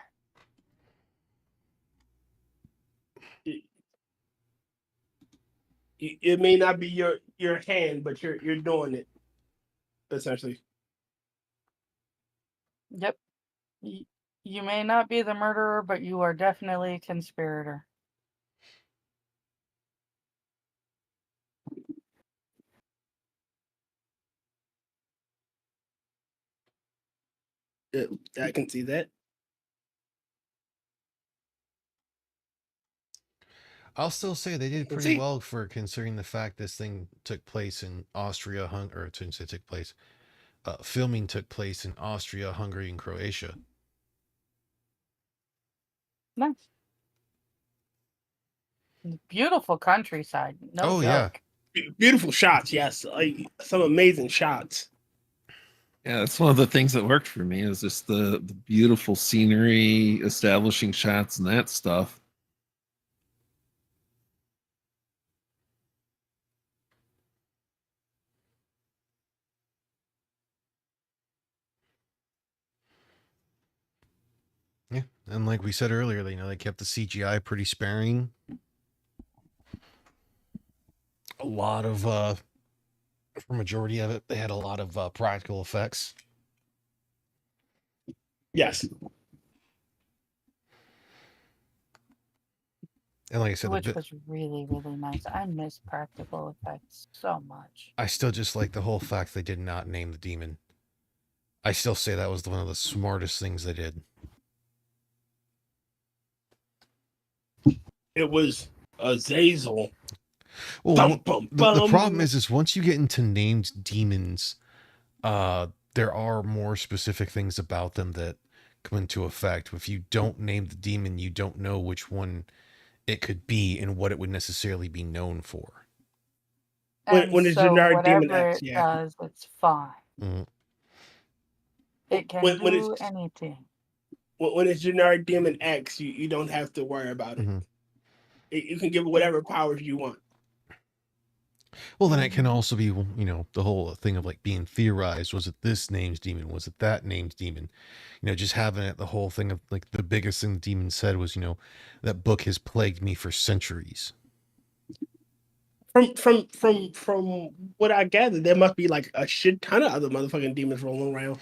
It may not be your hand, but you're doing it. Essentially. Yep. You may not be the murderer, but you are definitely a conspirator. I can see that. I'll still say they did We'll pretty see. well for considering the fact this thing took place in Austria, or it shouldn't say took place. Filming took place in Austria, Hungary, and Croatia. Nice. Beautiful countryside. No Oh, yeah. joke. Beautiful shots, yes. Like some amazing shots. Yeah, that's one of the things that worked for me is just the beautiful scenery, establishing shots, and that stuff. Yeah, and like we said earlier, they kept the CGI pretty sparing. A lot of for majority of it, they had a lot of practical effects. Yes. And like I said, Which was really, really nice. I miss practical effects so much. I still just like the whole fact they did not name the demon. I still say that was one of the smartest things they did. It was Azazel. Well, Bum, bum, the problem bum. is once you get into named demons, there are more specific things about them that come into effect. If you don't name the demon, you don't know which one it could be and what it would necessarily be known for. And When it's so generic demon whatever X, it yeah. does, it's fine. Mm. It can When do it's anything. when it's generic demon X, you don't have to worry about it. Mhm. You can give it whatever powers you want. Well, then it can also be, the whole thing of like being theorized. Was it this named demon? Was it that named demon? Just having it, the whole thing of like the biggest thing the demon said was, that book has plagued me for centuries. From what I gathered, there must be like a shit ton of other motherfucking demons rolling around.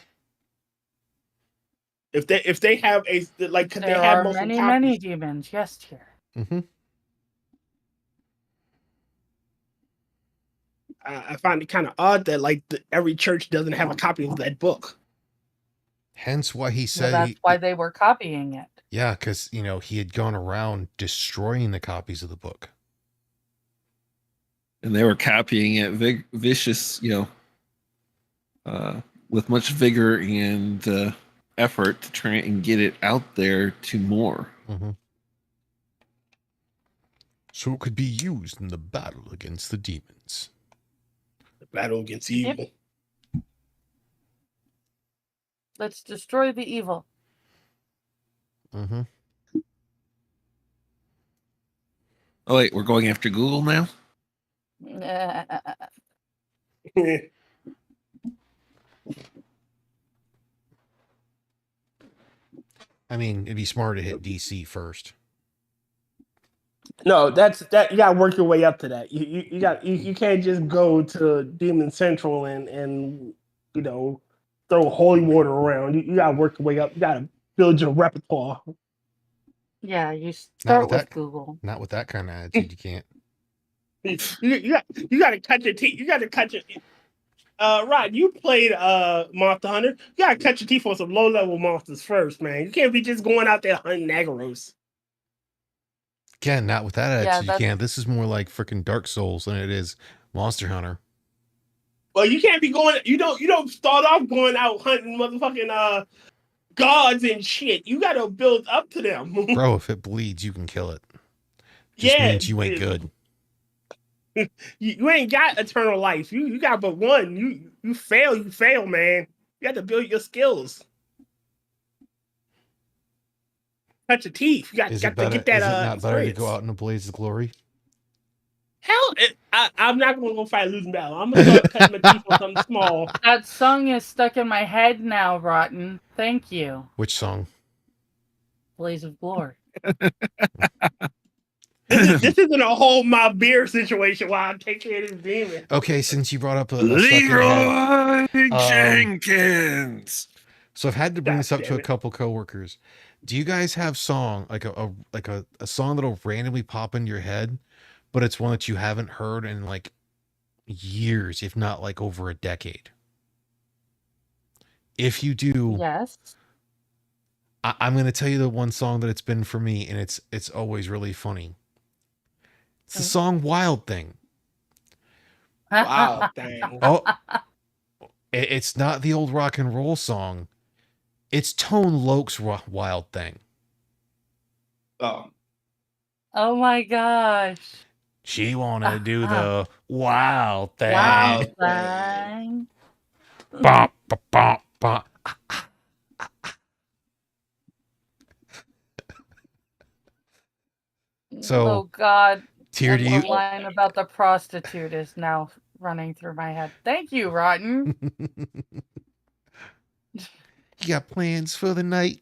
If they have like, cause they There have are multiple many, copies. many demons. Yes, dear. Mm-hmm. I find it kind of odd that like every church doesn't have a copy of that book. Hence why he Well, said that's why they were copying it. yeah, because he had gone around destroying the copies of the book. And they were copying it vicious, with much vigor and effort to try and get it out there to more. Mm-hmm. So it could be used in the battle against the demons. The battle against evil. Yep. Let's destroy the evil. Mm-hmm. Oh wait, we're going after Google now? I mean, it'd be smarter to hit DC first. No, that you gotta work your way up to that. You can't just go to Demon Central and throw holy water around. You gotta work your way up. You gotta build your repertoire. Yeah, you start with that, Google. Not with that kind of attitude, you can't. You gotta cut your teeth. You gotta cut your Rod, you played Monster Hunter. You gotta cut your teeth on some low level monsters first, man. You can't be just going out there hunting Nagaros. Again, not with that attitude, Yeah, you can't. This is more like freaking Dark Souls than it is Monster Hunter. Well, you can't be going. You don't start off going out hunting motherfucking gods and shit. You gotta build up to them. Bro, if it bleeds, you can kill it. Just means you ain't good. You ain't got eternal life. You got but one. You fail, man. You have to build your skills. Cut your teeth. You got to get that. Is it not experience. better to go out in a blaze of glory? Hell, I'm not gonna go fight a losing battle. I'm gonna start cutting my teeth on something small. That song is stuck in my head now, Rotn. Thank you. Which song? Blaze of Glory. This isn't a hold my beer situation while I take care of this demon. Okay, since you brought up a Leroy Jenkins. So I've had to bring this up to a couple coworkers. Do you guys have song like a song that'll randomly pop into your head, but it's one that you haven't heard in like years, if not like over a decade? If you do, yes, I'm going to tell you the one song that it's been for me, and it's always really funny. It's the song Wild Thing. Wow, dang. Oh, it's not the old rock and roll song. It's Tone Loc's Wild Thing. Oh. Oh my gosh. She wanna do the wild thing. Wild Thing. thing. Bop, bop, bop, bop. So, Oh God. Tear, And do the you line about the prostitute is now running through my head. Thank you, Rotn. you got plans for the night?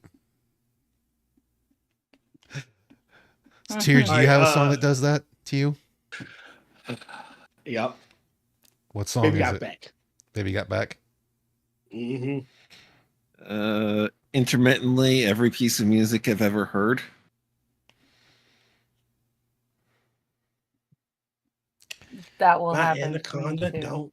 Tear, do you Alright, have a song that does that to you? Yep. What song Baby is Got it? Back. Baby Got Back. Mm-hmm. Intermittently, every piece of music I've ever heard. That will My happen to me anaconda too. don't.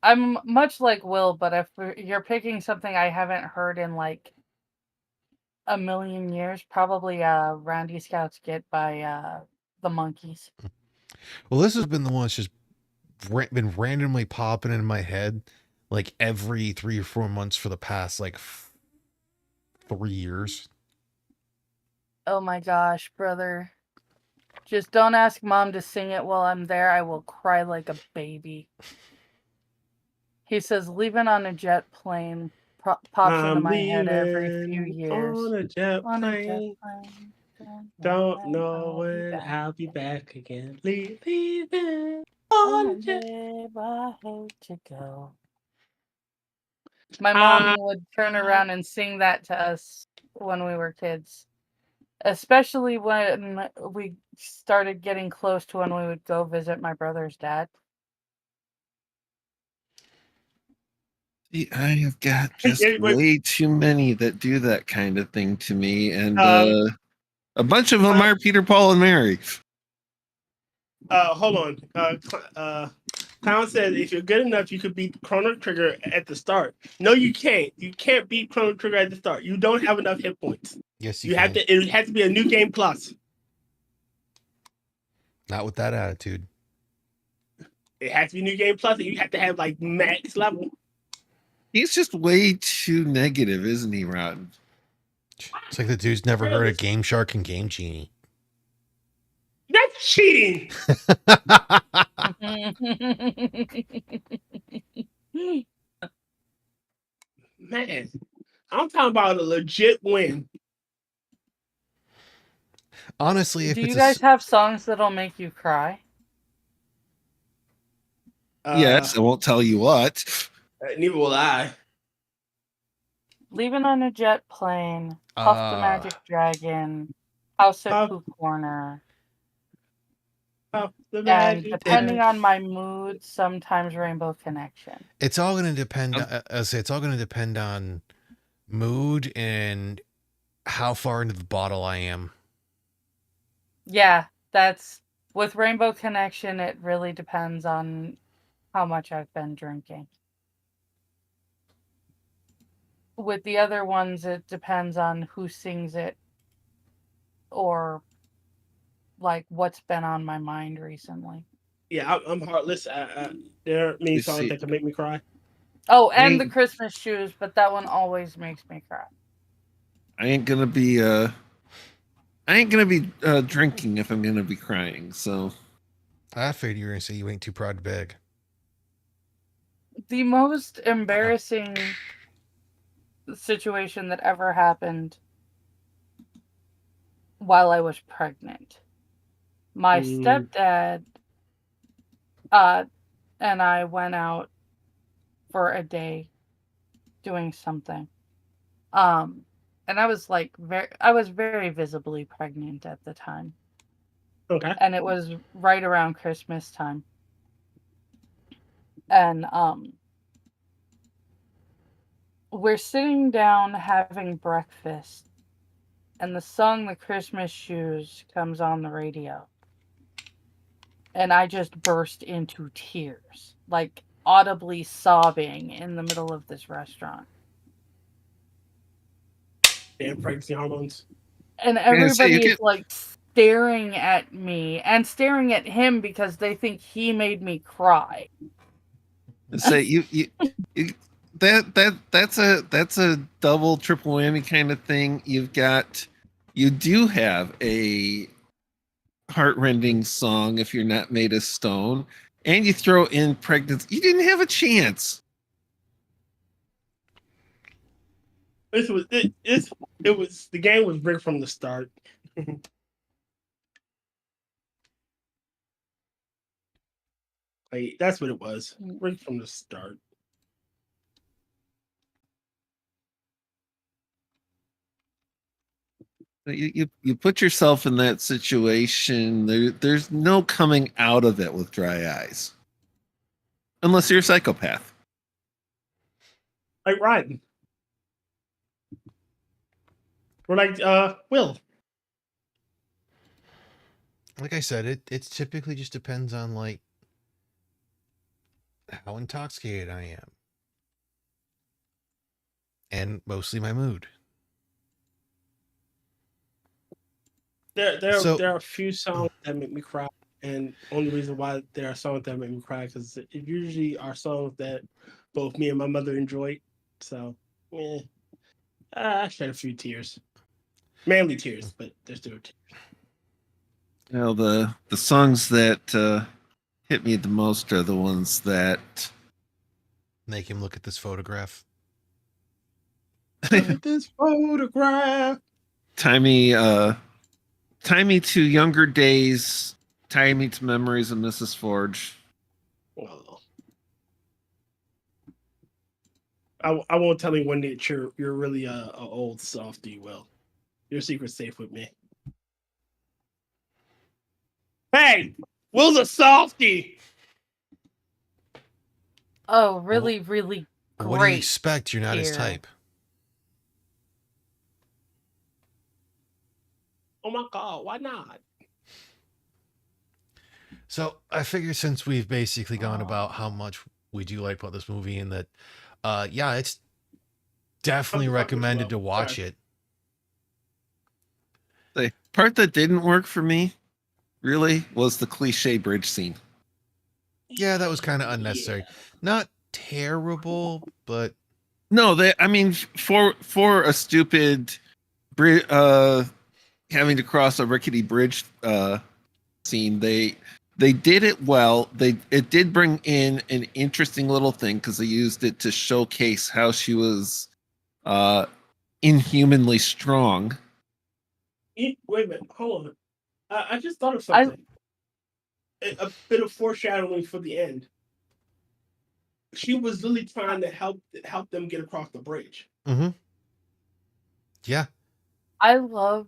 I'm much like Will, but if you're picking something I haven't heard in like a million years, probably Randy Scout's Get by the Monkees. Well, this has been the one that's just been randomly popping in my head like every 3 or 4 months for the past like 3 years. Oh my gosh, brother. Just don't ask Mom to sing it while I'm there. I will cry like a baby. He says, leaving on a jet plane pops into my head every few years. on a jet On a jet plane. plane. Don't know I'll be when back. I'll be back again. Leaving On on a a jet. babe, I hate to go. My mom would turn around and sing that to us when we were kids. Especially when we started getting close to when we would go visit my brother's dad. See, I have got just Yeah, but- way too many that do that kind of thing to me, and a bunch of them uh, are Peter, Paul, and Mary. Hold on. Clown said if you're good enough, you could beat Chrono Trigger at the start. No, you can't. You can't beat Chrono Trigger at the start. You don't have enough hit points. Yes, You have to. It has to be a new game plus. Not with that attitude. It has to be new game plus, and you have to have like max level. He's just way too negative, isn't he, Rod? It's like the dude's never heard of Game Shark and Game Genie. That's cheating. Man, I'm talking about a legit win. Honestly, if Do it's you guys have songs that'll make you cry? Yes, I won't tell you what. Neither will I. Leaving on a Jet Plane, Puff the Magic Dragon, House at Pooh Corner. And depending on my mood, sometimes Rainbow Connection. It's all going to depend. It's all going to depend on mood and how far into the bottle I am. Yeah, that's with Rainbow Connection. It really depends on how much I've been drinking. With the other ones, it depends on who sings it or like what's been on my mind recently. Yeah, I'm heartless. There are many songs that can make me cry. Oh, and the Christmas Shoes, but that one always makes me cry. I ain't gonna be drinking if I'm gonna be crying. So I figured you were gonna say you ain't too proud to beg. The most embarrassing situation that ever happened while I was pregnant. My stepdad and I went out for a day doing something. And I was like very visibly pregnant at the time. Okay. And it was right around Christmas time. And we're sitting down having breakfast, and the song The Christmas Shoes comes on the radio. And I just burst into tears. Like, audibly sobbing in the middle of this restaurant. Damn pregnancy hormones. And everybody is like staring at me and staring at him because they think he made me cry. Say that's a double triple whammy kind of thing. You do have a heartrending song if you're not made of stone, and you throw in pregnancy. You didn't have a chance. It was the game was rigged from the start. Like, that's what it was. Rigged from the start. You put yourself in that situation. There's no coming out of it with dry eyes, unless you're a psychopath. Like Rotn. We're like Will. Like I said, it typically just depends on like how intoxicated I am. And mostly my mood. There are a few songs that make me cry, and only reason why there are songs that make me cry because it usually are songs that both me and my mother enjoyed. So, I shed a few tears, mainly tears, but there's still tears. Well, the songs that hit me the most are the ones that make him look at this photograph. Look at this photograph. Tie me to younger days. Tie me to memories of Mrs. Forge. Well, I won't tell anyone that you're really a old softy. Well, your secret's safe with me. Hey, Will's a softy. Oh, really, really great. What do you expect? You're not his type. Oh my God, why not? So I figure since we've basically gone about how much we do like about this movie and that, yeah, it's definitely recommended to watch it. The part that didn't work for me, really, was the cliche bridge scene. Yeah, that was kind of unnecessary. Yeah. Not terrible, but no, I mean, for a stupid having to cross a rickety bridge scene, they did it well. It did bring in an interesting little thing because they used it to showcase how she was inhumanly strong. Wait a minute, hold on. I just thought of something. A bit of foreshadowing for the end. She was literally trying to help them get across the bridge. Mm-hmm. Yeah. I love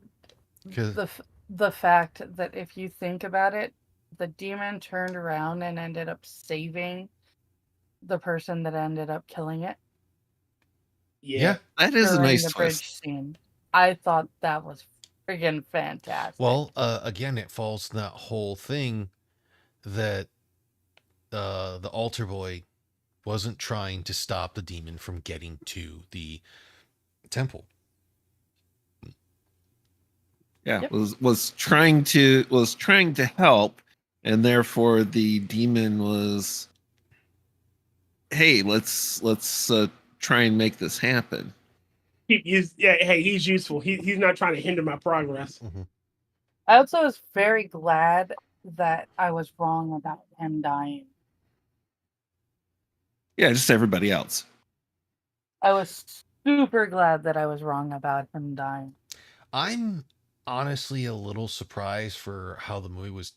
the fact that if you think about it, the demon turned around and ended up saving the person that ended up killing it. Yeah. That is a nice the bridge scene. I thought that was friggin' fantastic. Well, again, it falls in that whole thing that the altar boy wasn't trying to stop the demon from getting to the temple. Yeah, yep. was trying to help, and therefore the demon was, hey, let's try and make this happen. Hey, he's useful. He's not trying to hinder my progress. Mm-hmm. I also was very glad that I was wrong about him dying. Yeah, just everybody else. I was super glad that I was wrong about him dying. I'm honestly a little surprised for how the movie was,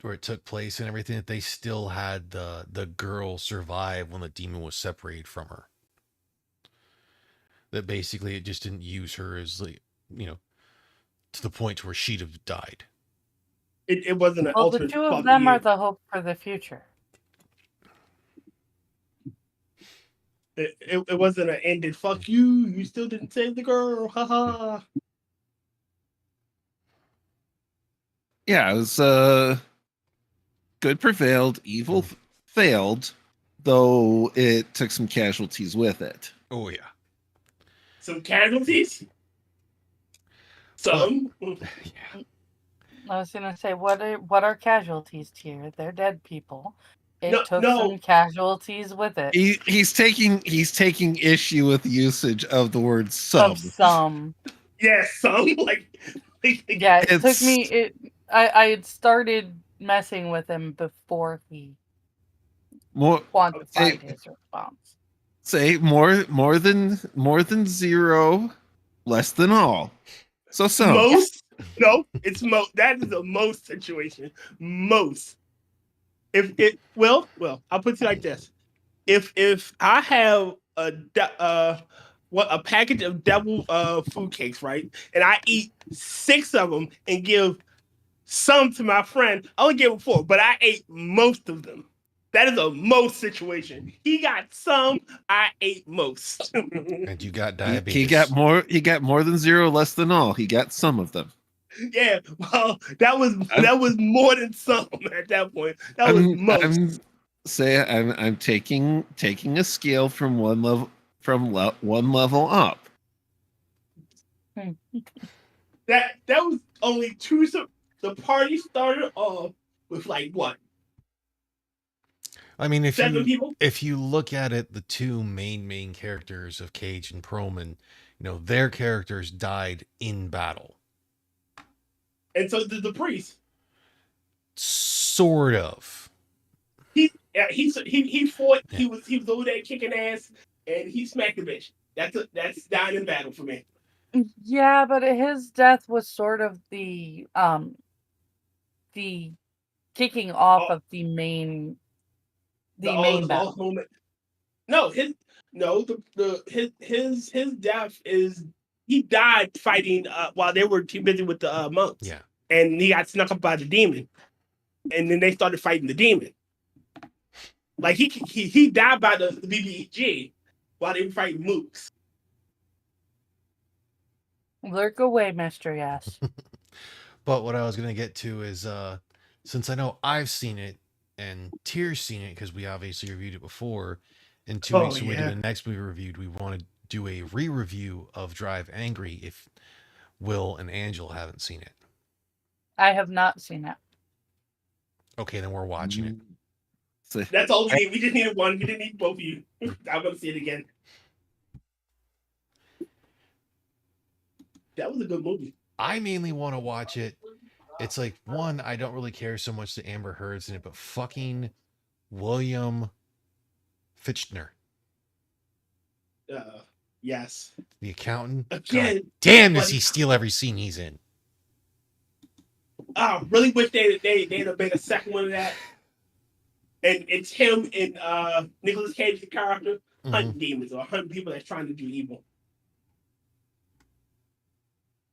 where it took place and everything, that they still had the girl survive when the demon was separated from her. That basically it just didn't use her as, like, to the point where she'd have died. It wasn't an alternate. The two of them are the hope for the future. It wasn't an ended fuck you. You still didn't save the girl. Haha. Yeah, it was good prevailed, evil failed. though it took some casualties with it. Oh yeah. Some casualties. Some. Yeah. I was gonna say, what are casualties here? They're dead people. It No, took no. some casualties with it. He's taking issue with usage of the word some. Of some. Yeah, some Yeah, it took It's- me. I had started messing with him before he More quantified his response. say more than zero, less than all. So some. most. No, it's most. That is a most situation. Most. If it well, I'll put it like this: if I have a package of devil food cakes, right, and I eat 6 of them and give some to my friend, I only gave him 4, but I ate most of them. That is a most situation. He got some, I ate most. And you got He diabetes. got more than zero, less than all. He got some of them. Yeah, well, that was more than some at that point. That was most. I'm taking a scale from one level up. That was only 2. The party started off with like what? I mean, 7 people. if you look at it, the two main characters of Cage and Perlman, their characters died in battle. And so did the priest. Sort of. He fought. Yeah. He was over there kicking ass, and he smacked the bitch. That's dying in battle for me. Yeah, but his death was sort of the kicking off of the main battle. Moment. No, his death is he died fighting while they were too busy with the monks. Yeah, and he got snuck up by the demon, and then they started fighting the demon. Like he died by the BBG while they were fighting mooks. Lurk away, Mr. Yes. But what I was gonna get to is since I know I've seen it and Tier's seen it because we obviously reviewed it before, in 2 weeks when we do the next movie reviewed, we want to do a re-review of Drive Angry if Will and Angela haven't seen it. I have not seen it. Okay, then we're watching it. So, That's all we need. We just needed one. We didn't need both of you. I'm gonna see it again. That was a good movie. I mainly want to watch it. It's like, one, I don't really care so much that Amber Heard's in it, but fucking William Fichtner. Yes. The accountant. Again. God damn, does he steal every scene he's in? I really wish they'd have made a second one of that. And it's him and Nicolas Cage's character hunting demons or hunting people that's trying to do evil.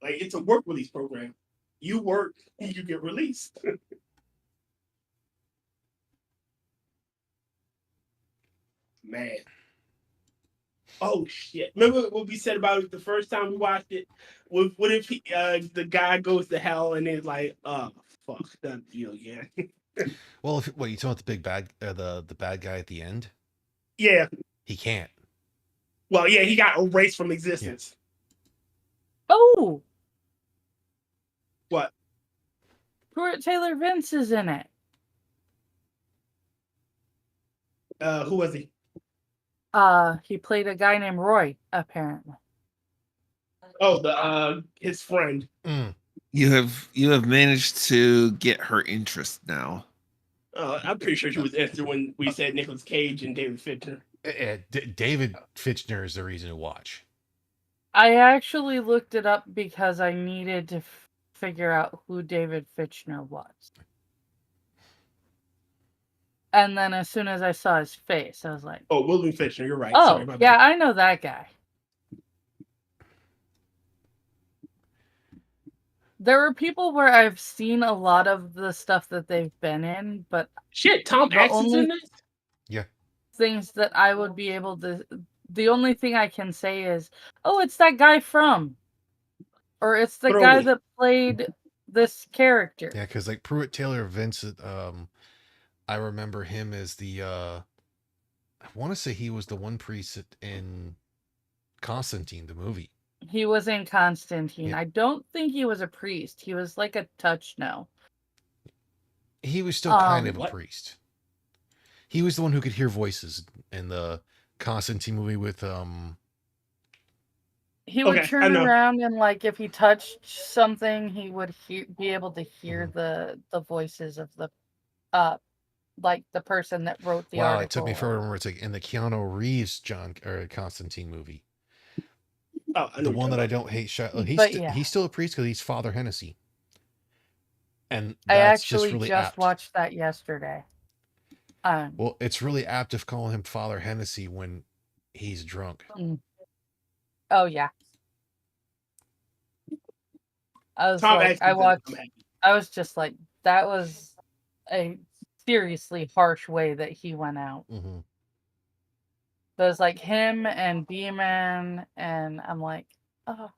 Like, it's a work release program. You work and you get released. Man. Oh shit! Remember what we said about it the first time we watched it? What if the guy goes to hell and is like, "Oh fuck, done deal again." Well, what you talking about the big bad, the bad guy at the end? Yeah. He can't. Well, yeah, he got erased from existence. Yeah. Oh. What? Pruitt Taylor Vince is in it. Who was he? He played a guy named Roy, apparently. Oh, his friend. You have managed to get her interest now. I'm pretty sure she was interested when we said Nicolas Cage and David Fincher. David Fincher is the reason to watch. I actually looked it up because I needed to figure out who David Fincher was. And then as soon as I saw his face, I was like, "Oh, William Fichtner, you're right." Oh, sorry, yeah, I know that guy. There were people where I've seen a lot of the stuff that they've been in, but shit, Tom Hanks in this? Yeah. Things that I would be able to. The only thing I can say is, oh, it's that guy from, or it's the guy that played this character. Yeah, because like Pruitt Taylor Vince, I remember him as the want to say he was the one priest in Constantine, the movie. He was in Constantine. Yeah. I don't think he was a priest. He was like a touch no. He was still kind of a What? priest. He was the one who could hear voices in the Constantine movie with He would Okay, I turn know. around and like if he touched something, he would be able to hear Mhm. the voices of the like the person that wrote the wow, article. it took me forever to remember. It's like in the Keanu Reeves Constantine movie. Oh, I know The what one you're that I talking don't hate. But yeah. He's still a priest because he's Father Hennessy, and I that's just actually really just apt. watched that yesterday. Well, it's really apt to call him Father Hennessy when he's drunk. Oh yeah. I was Tom like, actually I did it. watched. I'm happy. I was just like, that was a seriously harsh way that he went out. Mhm. There's like him and B-Man, and I'm like, oh,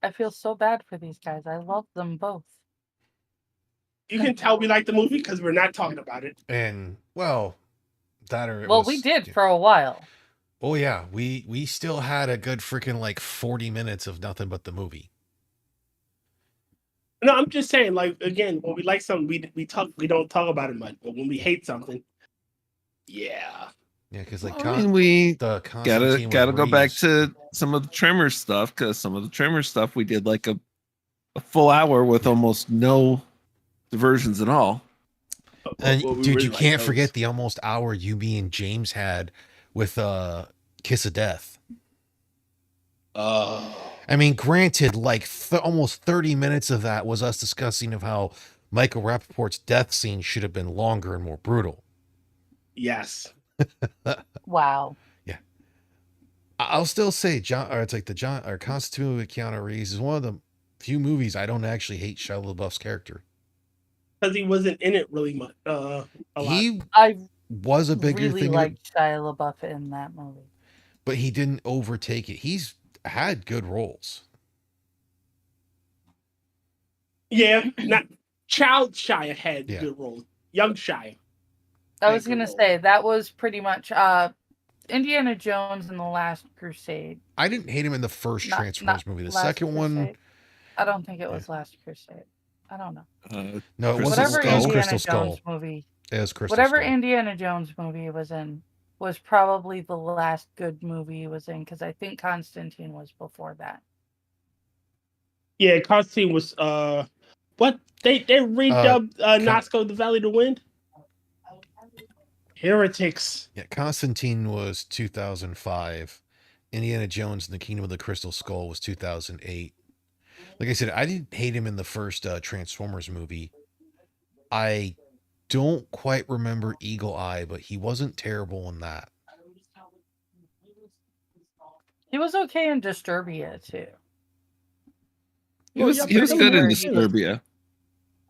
I feel so bad for these guys. I love them both. You can tell we like the movie because we're not talking about it. And well, that or it Well, was. we did for a while. Oh yeah, we still had a good freaking like 40 minutes of nothing but the movie. No, I'm just saying, like, again, when we like something, we don't talk about it much. But when we hate something, yeah. Yeah, because like I mean, we the gotta Constantine with go back Reeves. to some of the Tremor stuff, because some of the Tremor stuff we did like a full hour with Yeah. almost no diversions at all. And Well, we dude, really you like can't those. forget the almost hour you, me, and James had with Kiss of Death. I mean, granted, like almost 30 minutes of that was us discussing of how Michael Rappaport's death scene should have been longer and more brutal. Yes. Wow. Yeah. I'll still say it's like the Constantine with Keanu Reeves is one of the few movies I don't actually hate Shia LaBeouf's character. Because he wasn't in it really much. A lot. He I was a bigger really thing in it, liked Shia LaBeouf in that movie. but he didn't overtake it. He's had good roles. Yeah, not Child Shia had Yeah. good roles. Young Shia. I was gonna say that was pretty much Indiana Jones and the Last Crusade. I didn't hate him in the first Transformers movie. The second one, I don't think it was Last Crusade. I don't know. no, it Crystal wasn't. Whatever It was Skull? Indiana Crystal Skull. Jones movie. It was Crystal Whatever Skull. Indiana Jones movie he was in was probably the last good movie he was in, because I think Constantine was before that. Yeah, Constantine was what they redubbed Nazca the Valley of the Wind. Heretics. Yeah, Constantine was 2005. Indiana Jones and the Kingdom of the Crystal Skull was 2008. Like I said, I didn't hate him in the first Transformers movie. I don't quite remember Eagle Eye, but he wasn't terrible in that. He was okay in Disturbia too. He was good in Disturbia.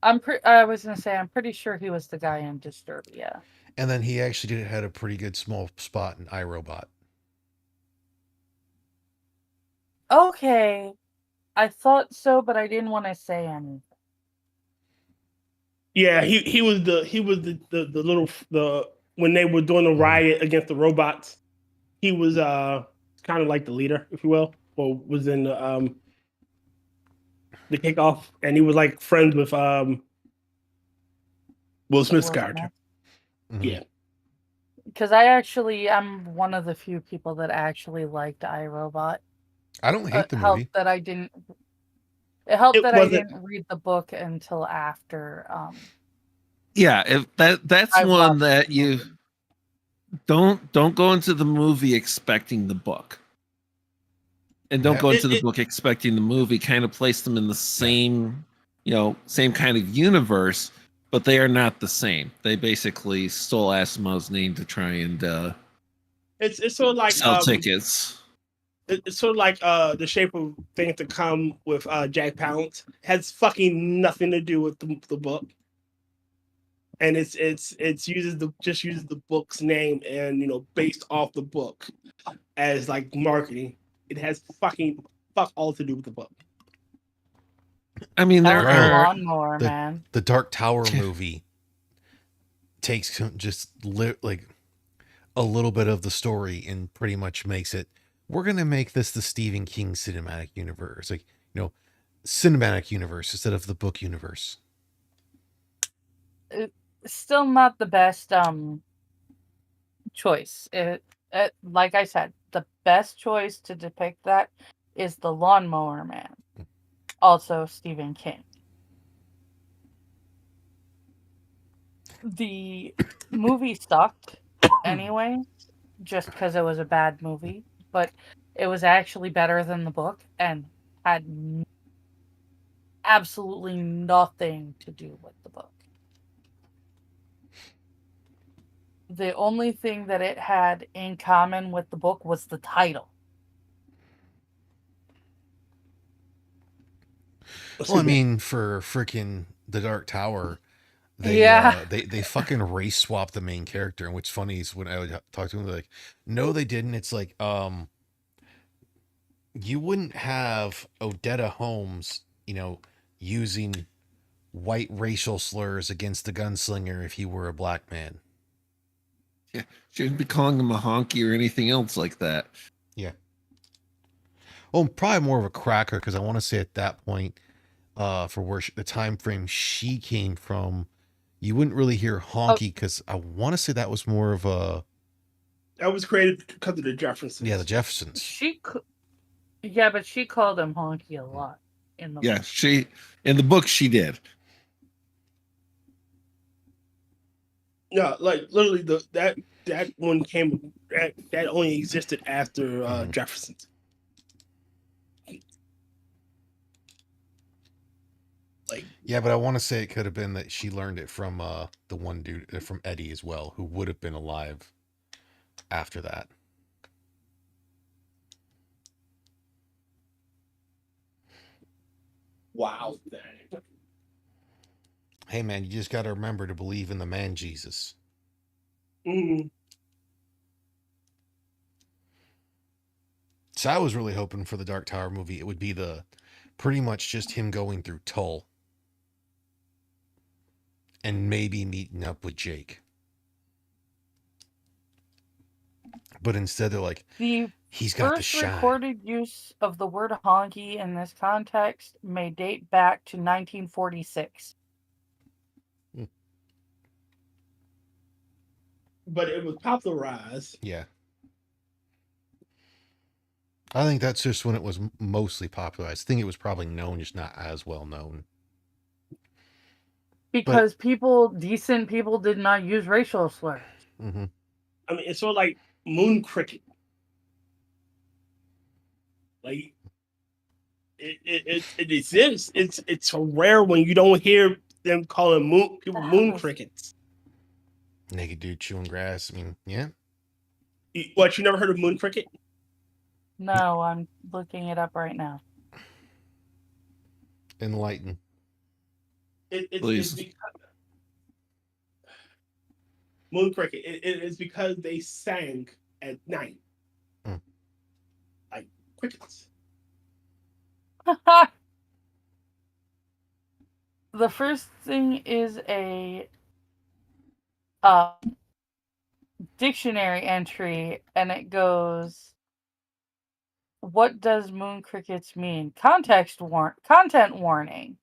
I was gonna say I'm pretty sure he was the guy in Disturbia. And then he actually had a pretty good small spot in iRobot. Okay, I thought so, but I didn't want to say anything. Yeah, he was the little when they were doing the riot against the robots. He was kind of like the leader, if you will, or was in the kickoff, and he was like friends with Will Smith's character. Mm-hmm. Yeah. Because I'm one of the few people that actually liked iRobot. I don't hate the movie. It helped that I didn't read the book until after. Yeah, that's one that you don't go into the movie expecting the book, and don't go into the book expecting the movie. Kind of place them in the same, same kind of universe, but they are not the same. They basically stole Asimov's name to try and it's sort of like sell tickets. It's sort of like The Shape of Things to Come with Jack Palance. Has fucking nothing to do with the book, and it uses the book's name and based off the book as like marketing. It has fuck all to do with the book. I mean, there are Lawnmower Man. The Dark Tower movie takes just like a little bit of the story and pretty much makes it, we're going to make this the Stephen King cinematic universe. Like, cinematic universe instead of the book universe. Still not the best choice. Like I said, the best choice to depict that is the Lawnmower Man, also Stephen King. The movie sucked anyway, just because it was a bad movie, but it was actually better than the book and had absolutely nothing to do with the book. The only thing that it had in common with the book was the title. Well, I mean, for freaking The Dark Tower, they Yeah. they fucking race swapped the main character. And what's funny is when I would talk to them, they're like, no, they didn't. It's like, you wouldn't have Odetta Holmes, using white racial slurs against the gunslinger if he were a black man. Yeah, shouldn't be calling him a honky or anything else like that. Yeah. Well, probably more of a cracker, because I want to say at that point, for where the time frame she came from, you wouldn't really hear honky, because I want to say that was more of a. That was created because of the Jeffersons. Yeah, the Jeffersons. Yeah, but she called him honky a lot in the book. In the book she did. No, like literally that one came that only existed after Jeffersons. Like, yeah, but I want to say it could have been that she learned it from the one dude from Eddie as well, who would have been alive after that. wow. Hey man, you just got to remember to believe in the man Jesus. Mm-hmm. So I was really hoping for the Dark Tower movie, it would be pretty much just him going through Tull and maybe meeting up with Jake. But instead they're like, he's got the shine. The first recorded use of the word honky in this context may date back to 1946. But it was popularized. Yeah. I think that's just when it was mostly popularized. I think it was probably known, just not as well known. Because decent people did not use racial slurs. Mm-hmm. I mean, it's sort of like moon cricket. Like, it exists. It's so rare when you don't hear them calling people moon crickets. Naked dude chewing grass. I mean, yeah. What, you never heard of moon cricket? No, I'm looking it up right now. Enlighten. It's because, moon cricket. It is because they sang at night, like crickets. The first thing is a dictionary entry, and it goes, what does moon crickets mean? Content warning.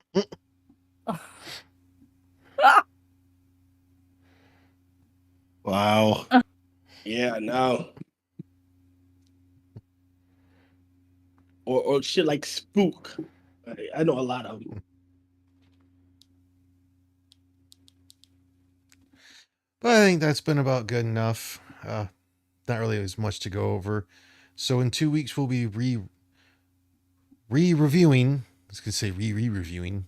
Wow. Yeah, no. Or shit like spook. I know a lot of them. But I think that's been about good enough. Not really as much to go over. So in 2 weeks we'll be re-reviewing. I was gonna say re-reviewing.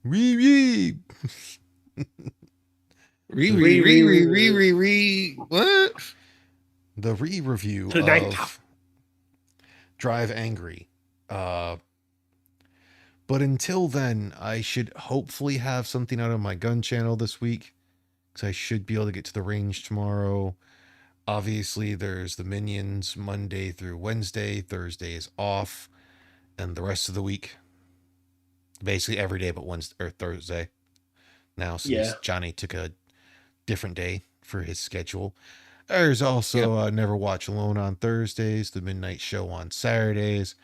Re. What? The re-review of Drive Angry. But until then, I should hopefully have something out of my gun channel this week, because I should be able to get to the range tomorrow. Obviously, there's the Minions Monday through Wednesday. Thursday is off, and the rest of the week, basically every day but Wednesday or Thursday. Now, since Johnny took a different day for his schedule, There's also Never Watch Alone on Thursdays, the Midnight Show on Saturdays.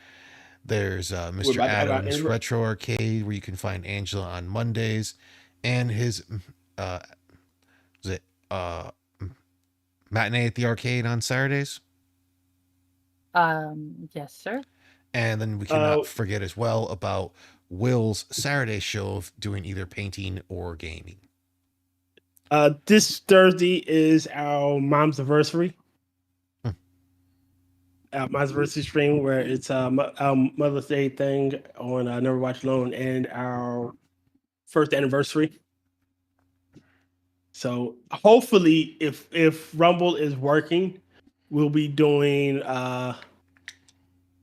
There's We're Mr. about to have our Adams Retro Arcade, where you can find Angela on Mondays, and his uh, is it Matinee at the Arcade on Saturdays. Yes, sir. And then we cannot forget as well about Will's Saturday show of doing either painting or gaming. This Thursday is our mom's anniversary. Our mom's anniversary stream, where it's our Mother's Day thing on Never Watch Alone, and our first anniversary. So hopefully, if Rumble is working, we'll be doing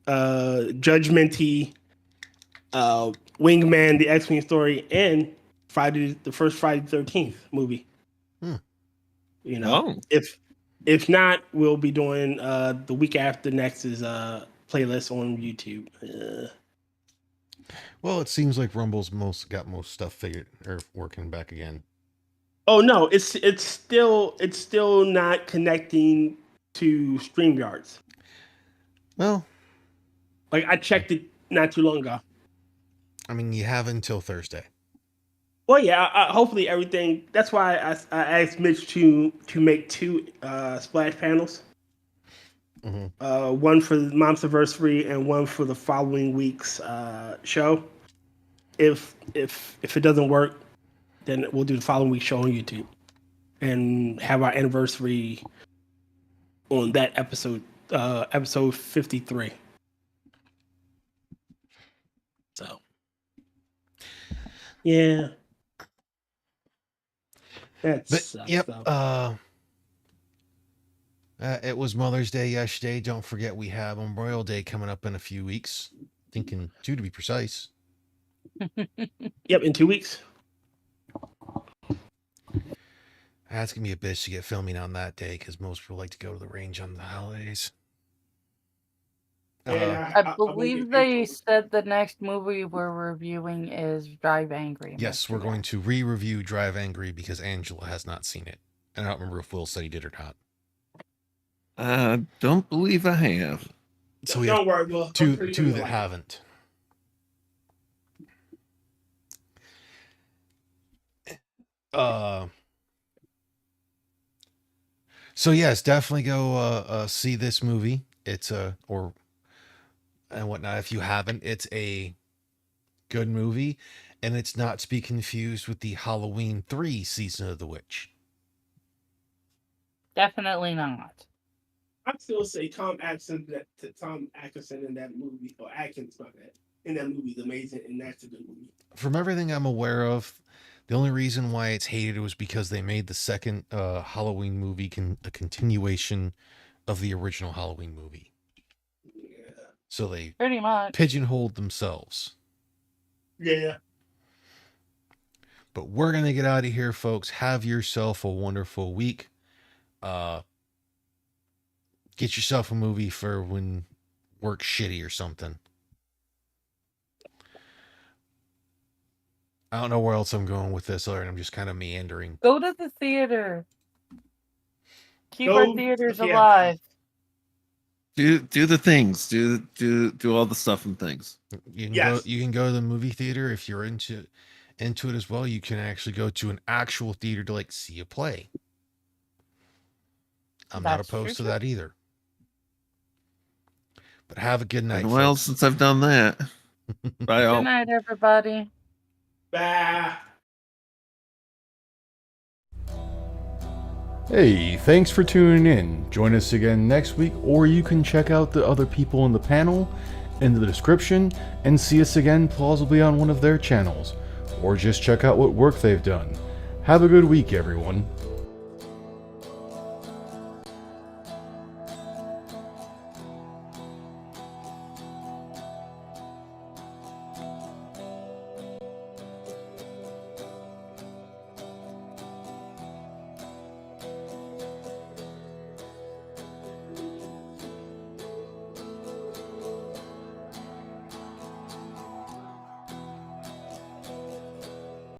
Judgmenty, Wingman, the X-Wing story, and the first Friday the 13th movie. You know, if not, we'll be doing the week after next is playlist on YouTube. Well, it seems like Rumble's got most stuff figured or working back again. Oh no, it's still not connecting to StreamYards. Well, like I checked it not too long ago. I mean, you have until Thursday. Well, yeah. Hopefully everything. That's why I asked Mitch to make 2 splash panels. One for the mom's anniversary and one for the following week's show. If it doesn't work, then we'll do the following week's show on YouTube and have our anniversary on that episode 53. So yeah. It was Mother's Day yesterday. Don't forget we have Memorial Day coming up in a few weeks. Thinking 2 to be precise. Yep, in 2 weeks. That's gonna be a bitch to get filming on that day because most people like to go to the range on the holidays. I believe they said the next movie we're reviewing is Drive Angry. Yes, we're going to re-review Drive Angry because Angela has not seen it. And I don't remember if Will said he did or not. I don't believe I have. So we have worry, Will. two that haven't. So yes, definitely go see this movie. It's and whatnot. If you haven't, it's a good movie, and it's not to be confused with the Halloween 3 Season of the Witch. Definitely not. I'd still say Tom Atkinson in that movie, or Atkins, in that movie is amazing, and that's a good movie. From everything I'm aware of, the only reason why it's hated was because they made the second Halloween movie a continuation of the original Halloween movie. Yeah. So they pretty much pigeonholed themselves. Yeah. But we're going to get out of here, folks. Have yourself a wonderful week. Get yourself a movie for when work's shitty or something. I don't know where else I'm going with this, other than I'm just kind of meandering. Go to the theater. Keep our theaters alive. Do the things. Do all the stuff and things. You can go to the movie theater if you're into it as well. You can actually go to an actual theater to like see a play. I'm not opposed to that either. But have a good night. Been a while since I've done that. Bye all. Good night, everybody. Bye. Hey, thanks for tuning in. Join us again next week, or you can check out the other people in the panel in the description and see us again plausibly on one of their channels, or just check out what work they've done. Have a good week, everyone.